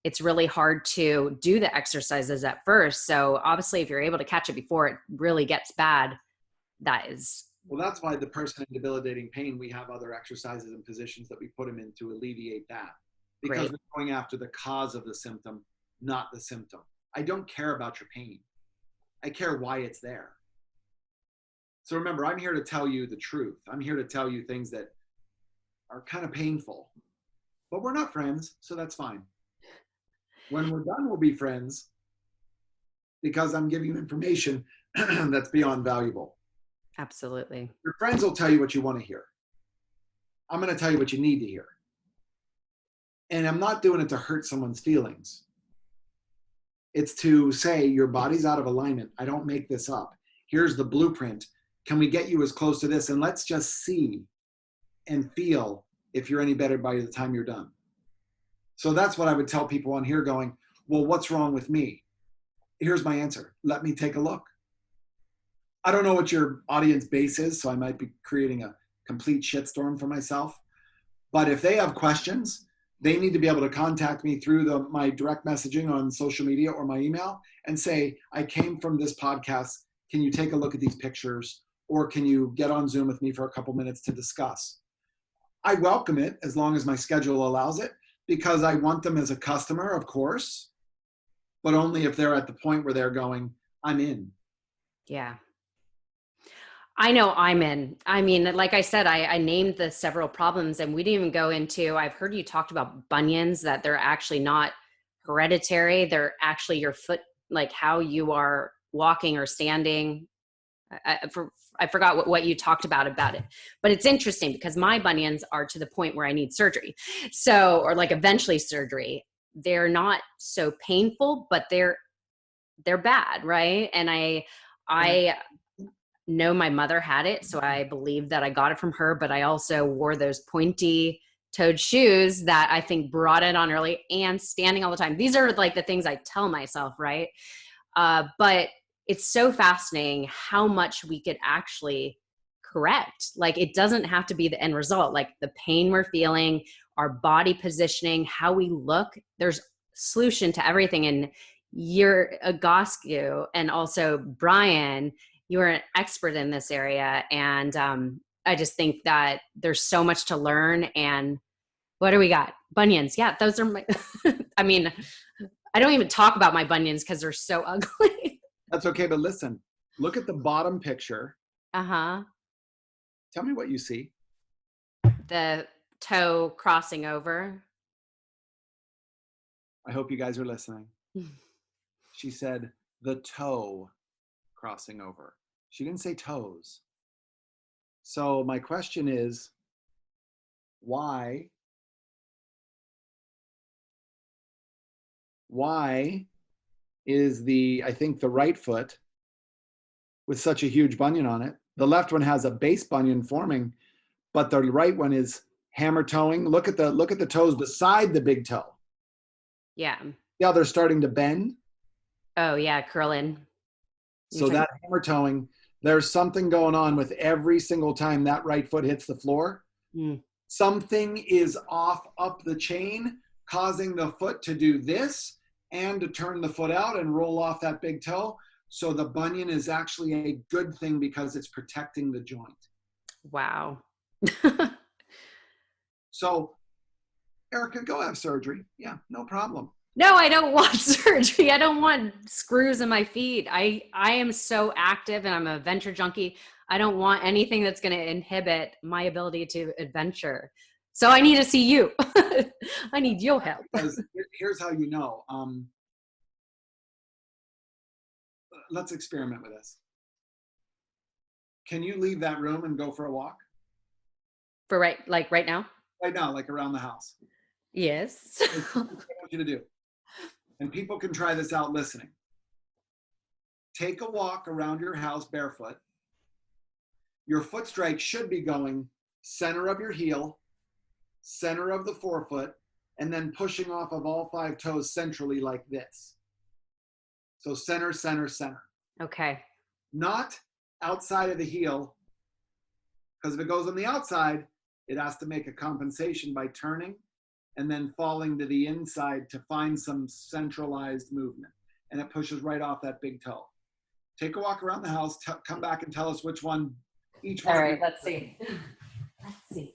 it's really hard to do the exercises at first. So obviously if you're able to catch it before it really gets bad, that's why the person in debilitating pain, we have other exercises and positions that we put them in to alleviate that. Because we're going after the cause of the symptom, not the symptom. I don't care about your pain. I care why it's there. So remember, I'm here to tell you the truth. I'm here to tell you things that are kind of painful. But we're not friends, so that's fine. When we're done, we'll be friends because I'm giving you information that's beyond valuable. Absolutely. Your friends will tell you what you want to hear. I'm going to tell you what you need to hear. And I'm not doing it to hurt someone's feelings. It's to say your body's out of alignment. I don't make this up. Here's the blueprint. Can we get you as close to this? And let's just see and feel if you're any better by the time you're done. So that's what I would tell people on here going, well, what's wrong with me? Here's my answer. Let me take a look. I don't know what your audience base is, so I might be creating a complete shitstorm for myself. But if they have questions, they need to be able to contact me through my direct messaging on social media or my email and say, I came from this podcast. Can you take a look at these pictures? Or can you get on Zoom with me for a couple minutes to discuss? I welcome it as long as my schedule allows it, because I want them as a customer, of course, but only if they're at the point where they're going, I'm in. Yeah. I know I'm in. I mean, like I said, I named the several problems and we didn't even go into, I've heard you talked about bunions, that they're actually not hereditary. They're actually your foot, like how you are walking or standing. I forgot what you talked about it, but it's interesting because my bunions are to the point where I need surgery. So, or like eventually surgery. They're not so painful, but they're bad, right? And I know my mother had it, so I believe that I got it from her, but I also wore those pointy toed shoes that I think brought it on early, and standing all the time. These are like the things I tell myself, right? But it's so fascinating how much we could actually correct. Like it doesn't have to be the end result. Like the pain we're feeling, our body positioning, how we look, there's solution to everything. And you're Egosque and also Brian, you are an expert in this area. And I just think that there's so much to learn. And what do we got? Bunions. Yeah, those are my, I mean, I don't even talk about my bunions because they're so ugly. That's okay, but listen, look at the bottom picture. Uh-huh. Tell me what you see. The toe crossing over. I hope you guys are listening. She said the toe crossing over. She didn't say toes. So my question is, why is I think the right foot with such a huge bunion on it? The left one has a base bunion forming, but the right one is hammer toeing. Look at the toes beside the big toe. Yeah. Yeah, they're starting to bend. Oh yeah, curling. So that hammer toeing, there's something going on with every single time that right foot hits the floor. Mm. Something is off up the chain, causing the foot to do this and to turn the foot out and roll off that big toe. So the bunion is actually a good thing because it's protecting the joint. Wow. So, Erica, go have surgery. Yeah, no problem. No, I don't want surgery. I don't want screws in my feet. I am so active and I'm a adventure junkie. I don't want anything that's going to inhibit my ability to adventure. So I need to see you. I need your help. Because here's how you know. Let's experiment with this. Can you leave that room and go for a walk? For right now? Right now, like around the house. Yes. That's what I want you to do. And people can try this out listening. Take a walk around your house barefoot. Your foot strike should be going center of your heel, center of the forefoot, and then pushing off of all 5 toes centrally like this. So center, center, center. Okay. Not outside of the heel, because if it goes on the outside, it has to make a compensation by turning and then falling to the inside to find some centralized movement. And it pushes right off that big toe. Take a walk around the house, come back and tell us which one, each one. All right, let's see. Let's see.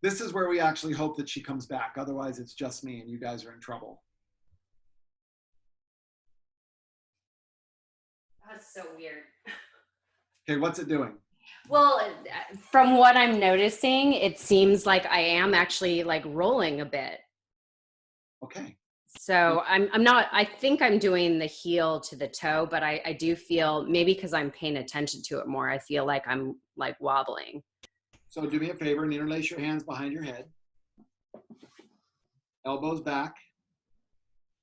This is where we actually hope that she comes back. Otherwise, it's just me and you guys are in trouble. That's so weird. Okay, what's it doing? Well, from what I'm noticing, it seems like I am actually like rolling a bit. Okay. So I'm not, I think I'm doing the heel to the toe, but I do feel, maybe because I'm paying attention to it more, I feel like I'm like wobbling. So do me a favor and interlace your hands behind your head. Elbows back.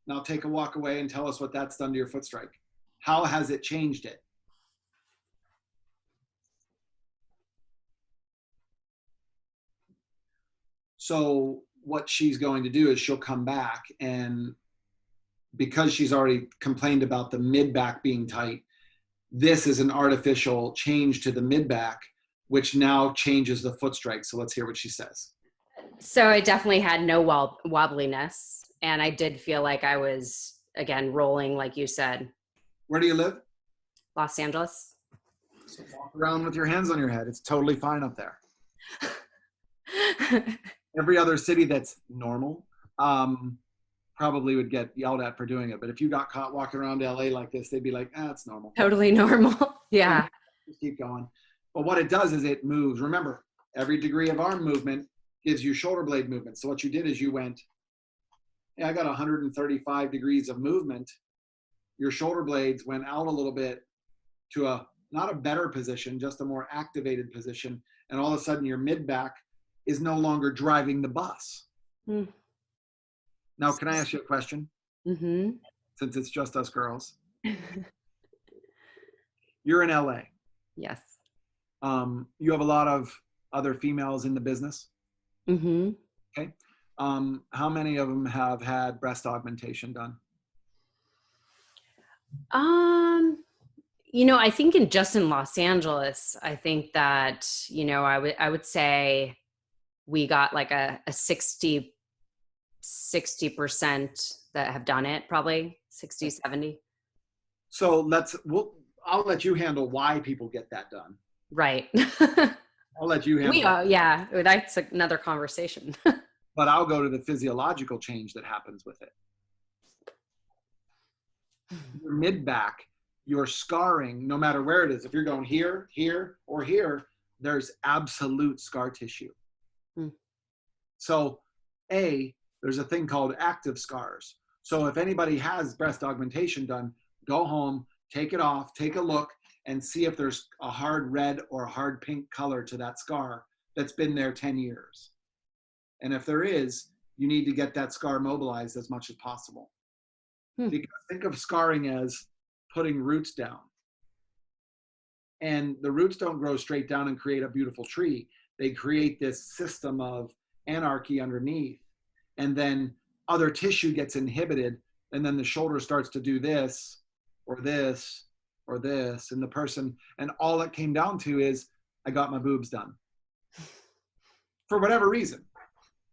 Now take a walk away and tell us what that's done to your foot strike. How has it changed it? So what she's going to do is she'll come back, and because she's already complained about the mid-back being tight, this is an artificial change to the mid-back, which now changes the foot strike. So let's hear what she says. So I definitely had no wobbliness, and I did feel like I was, again, rolling, like you said. Where do you live? Los Angeles. So walk around with your hands on your head. It's totally fine up there. Every other city that's normal probably would get yelled at for doing it. But if you got caught walking around LA like this, they'd be like, it's normal. Totally normal. Yeah. Just keep going. But what it does is it moves. Remember, every degree of arm movement gives you shoulder blade movement. So what you did is you went, I got 135 degrees of movement. Your shoulder blades went out a little bit to not a better position, just a more activated position. And all of a sudden your mid back is no longer driving the bus. Mm. Now, can I ask you a question? Mm-hmm. Since it's just us girls. You're in LA. Yes. You have a lot of other females in the business. Mm-hmm. Okay. How many of them have had breast augmentation done? I think just in Los Angeles, I think that, I would say we got like a 60% that have done it, probably 60, 70. So I'll let you handle why people get that done. Right. I'll let you handle yeah, that's another conversation. But I'll go to the physiological change that happens with it. Your mid back, your scarring, no matter where it is, if you're going here, here, or here, there's absolute scar tissue. So there's a thing called active scars. So if anybody has breast augmentation done, go home, take it off, take a look, and see if there's a hard red or a hard pink color to that scar that's been there 10 years. And if there is, you need to get that scar mobilized as much as possible. Because think of scarring as putting roots down. And the roots don't grow straight down and create a beautiful tree. They create this system of anarchy underneath. And then other tissue gets inhibited. And then the shoulder starts to do this or this or this. And the person, and all it came down to is, I got my boobs done. For whatever reason.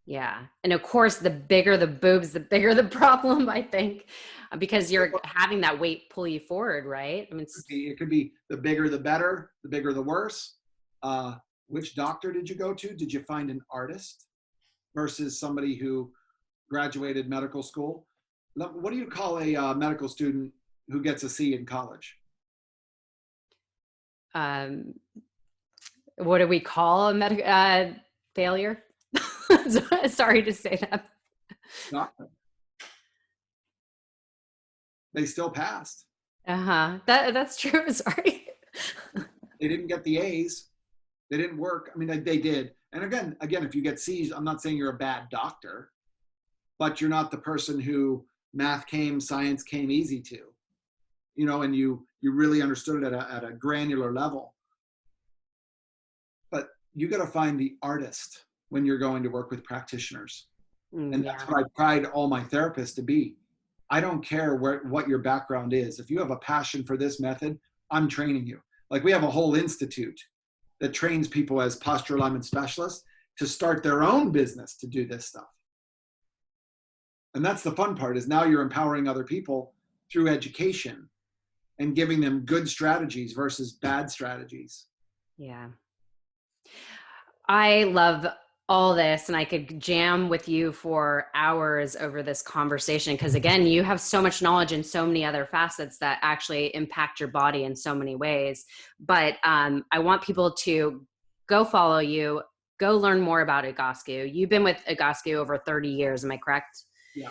Yeah. And of course, the bigger the boobs, the bigger the problem, I think, because you're having that weight pull you forward, right? I mean, it could be the bigger the better, the bigger the worse. Which doctor did you go to? Did you find an artist versus somebody who graduated medical school? What do you call a medical student who gets a C in college? What do we call a failure? Sorry to say that. Doctor. They still passed. That's true. Sorry. They didn't get the A's. They didn't work. I mean, they did. And again, if you get C's, I'm not saying you're a bad doctor, but you're not the person who math came, science came easy to, and you really understood it at a granular level. But you got to find the artist when you're going to work with practitioners. And that's what I pride all my therapists to be. I don't care what your background is. If you have a passion for this method, I'm training you. Like we have a whole institute that trains people as posture alignment specialists to start their own business to do this stuff. And that's the fun part, is now you're empowering other people through education and giving them good strategies versus bad strategies. Yeah. I love all this, and I could jam with you for hours over this conversation, because again, you have so much knowledge in so many other facets that actually impact your body in so many ways. But I want people to go follow you, go learn more about Egosque. You've been with Egosque over 30 years, am I correct? Yeah.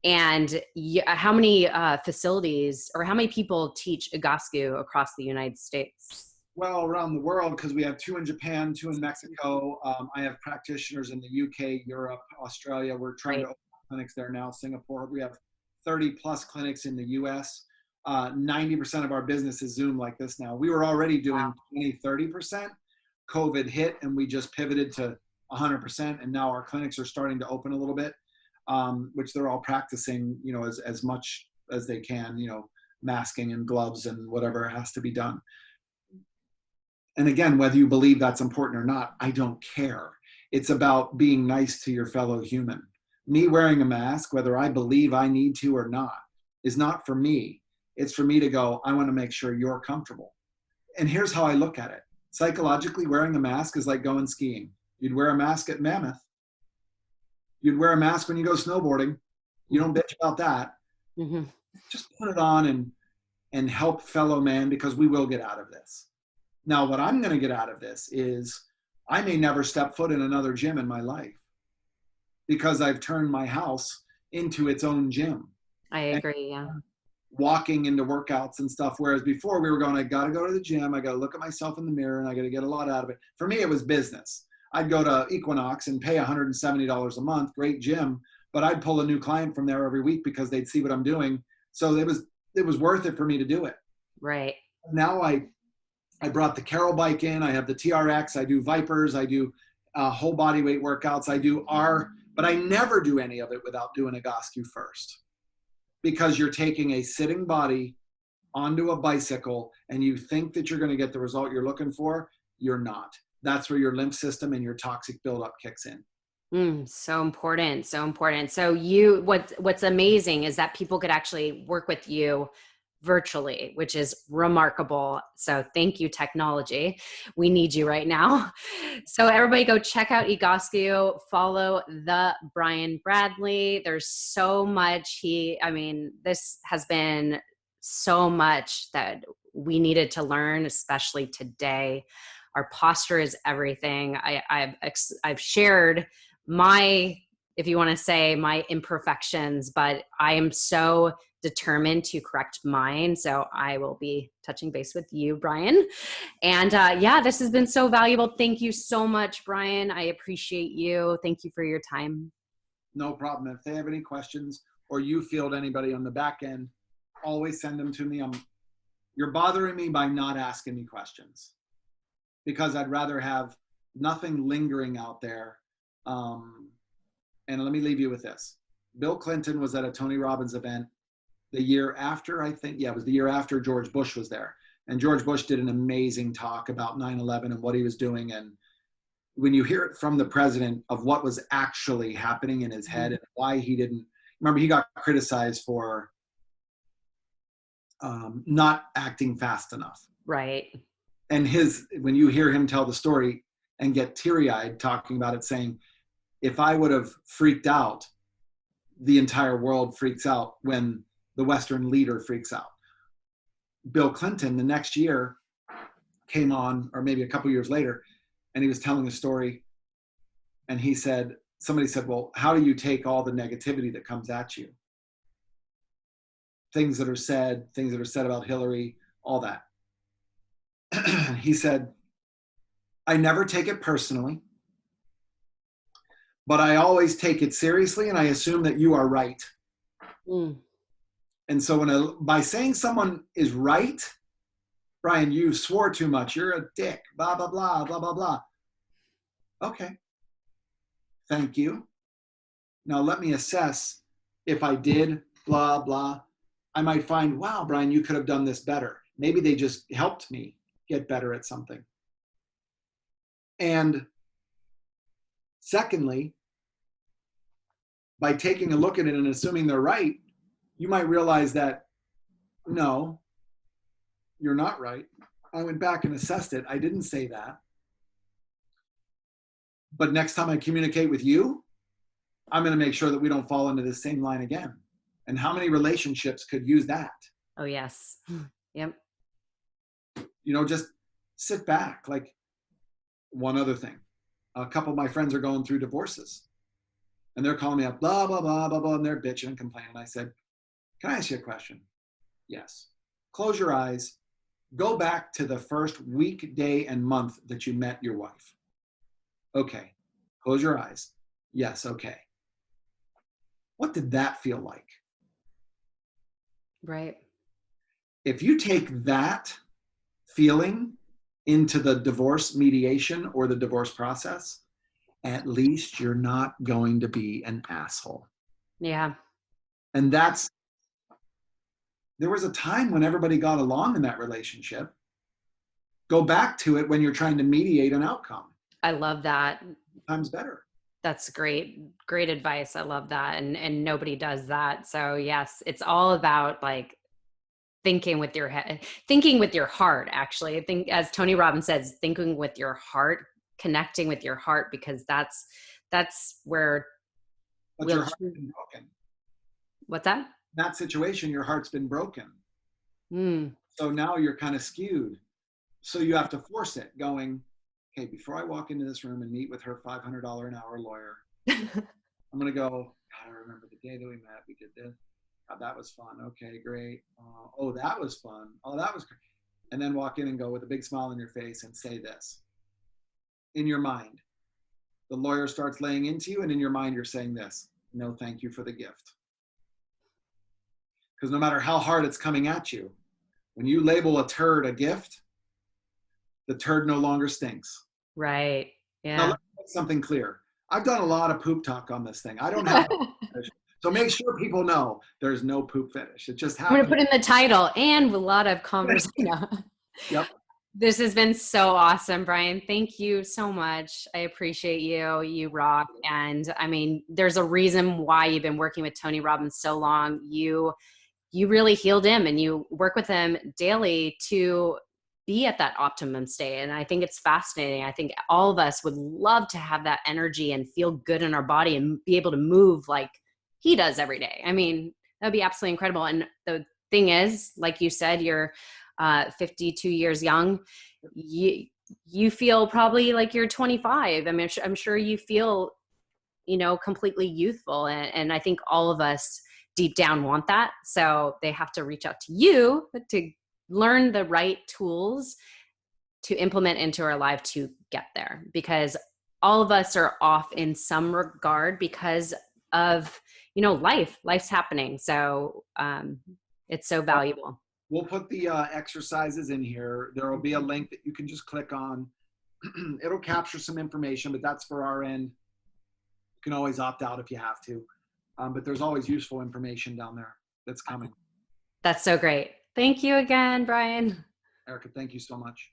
And how many facilities or how many people teach Egosque across the United States? Well, around the world, because we have 2 in Japan, 2 in Mexico. I have practitioners in the UK, Europe, Australia. We're trying to open clinics there now. Singapore. We have 30 plus clinics in the US. 90% of our business is Zoom like this now. We were already doing 20, 30%. COVID hit and we just pivoted to 100%. And now our clinics are starting to open a little bit, which they're all practicing, as much as they can, masking and gloves and whatever has to be done. And again, whether you believe that's important or not, I don't care. It's about being nice to your fellow human. Me wearing a mask, whether I believe I need to or not, is not for me. It's for me to go, I want to make sure you're comfortable. And here's how I look at it. Psychologically, wearing a mask is like going skiing. You'd wear a mask at Mammoth. You'd wear a mask when you go snowboarding. You don't bitch about that. Mm-hmm. Just put it on and help fellow man, because we will get out of this. Now, what I'm going to get out of this is I may never step foot in another gym in my life because I've turned my house into its own gym. I agree. Yeah. Walking into workouts and stuff. Whereas before we were going, I got to go to the gym. I got to look at myself in the mirror and I got to get a lot out of it. For me, it was business. I'd go to Equinox and pay $170 a month, great gym, but I'd pull a new client from there every week because they'd see what I'm doing. So it was worth it for me to do it. Right. Now I brought the Carol bike in. I have the TRX. I do Vipers. I do whole body weight workouts. I do but I never do any of it without doing Egosque first, because you're taking a sitting body onto a bicycle and you think that you're going to get the result you're looking for. You're not. That's where your lymph system and your toxic buildup kicks in. So important. So important. So what's amazing is that people could actually work with you virtually, which is remarkable. So thank you, technology. We need you right now. So everybody go check out Egosque, follow the Brian Bradley. There's so much this has been so much that we needed to learn, especially today. Our posture is everything. I've shared my, if you want to say, my imperfections, but I am so determined to correct mine. So I will be touching base with you, Brian. And this has been so valuable. Thank you so much, Brian. I appreciate you. Thank you for your time. No problem. If they have any questions or you field anybody on the back end, always send them to me. You're bothering me by not asking me questions, because I'd rather have nothing lingering out there. And let me leave you with this. Bill Clinton was at a Tony Robbins event the year after, I think. Yeah, it was the year after George Bush was there. And George Bush did an amazing talk about 9/11 and what he was doing. And when you hear it from the president of what was actually happening in his head and why he didn't, remember, he got criticized for not acting fast enough. Right. And when you hear him tell the story and get teary-eyed talking about it, saying, if I would have freaked out, the entire world freaks out when the Western leader freaks out. Bill Clinton, the next year, came on, or maybe a couple years later, and he was telling a story. And somebody said, well, how do you take all the negativity that comes at you? Things that are said about Hillary, all that. He said, I never take it personally, but I always take it seriously, and I assume that you are right. And so by saying someone is right, Brian, you swore too much, you're a dick, blah, blah, blah, blah, blah, blah. Okay. Thank you. Now let me assess if I did blah, blah. I might find, wow, Brian, you could have done this better. Maybe they just helped me get better at something. And secondly, by taking a look at it and assuming they're right, you might realize that, no, you're not right. I went back and assessed it. I didn't say that. But next time I communicate with you, I'm going to make sure that we don't fall into the same line again. And how many relationships could use that? Oh, yes. Yep. Just sit back. Like, one other thing. A couple of my friends are going through divorces. And they're calling me up, blah, blah, blah, blah, blah, and they're bitching and complaining. I said, can I ask you a question? Yes. Close your eyes. Go back to the first week, day, and month that you met your wife. Okay. Close your eyes. Yes, okay. What did that feel like? Right. If you take that feeling into the divorce mediation or the divorce process, at least you're not going to be an asshole. Yeah. And there was a time when everybody got along in that relationship. Go back to it when you're trying to mediate an outcome. I love that. Times better. That's great. Great advice. I love that. And nobody does that. So yes, it's all about like thinking with your head, thinking with your heart, actually. I think, as Tony Robbins says, thinking with your heart, connecting with your heart, because that's where But your will heart's been broken. What's that? In that situation, your heart's been broken. Mm. So now you're kind of skewed. So you have to force it, going, okay, before I walk into this room and meet with her $500 an hour lawyer, I'm going to go, God, I remember the day that we met. We did this. God, that was fun. Okay, great. Oh, that was fun. Oh, that was great. And then walk in and go with a big smile on your face and say this in your mind. The lawyer starts laying into you, and in your mind, you're saying this: no, thank you for the gift. Because no matter how hard it's coming at you, when you label a turd a gift, the turd no longer stinks. Right. Now, Yeah. let me make something clear. I've done a lot of poop talk on this thing. I don't have a poop fetish. So make sure people know there's no poop fetish. It just I'm going to happens. put in the title and a lot of conversation. Yep. This has been so awesome, Brian. Thank you so much. I appreciate you. You rock. And I mean, there's a reason why you've been working with Tony Robbins so long. You really healed him, and you work with him daily to be at that optimum state. And I think it's fascinating. I think all of us would love to have that energy and feel good in our body and be able to move like he does every day. I mean, that would be absolutely incredible. And the thing is, like you said, you're 52 years young. You feel probably like you're 25. I mean, I'm sure you feel, completely youthful. And I think all of us deep down want that. So they have to reach out to you to learn the right tools to implement into our life to get there, because all of us are off in some regard because of, life's happening. So it's so valuable. We'll put the exercises in here. There will be a link that you can just click on. It'll capture some information, but that's for our end. You can always opt out if you have to. But there's always useful information down there that's coming. That's so great. Thank you again, Brian. Erica, thank you so much.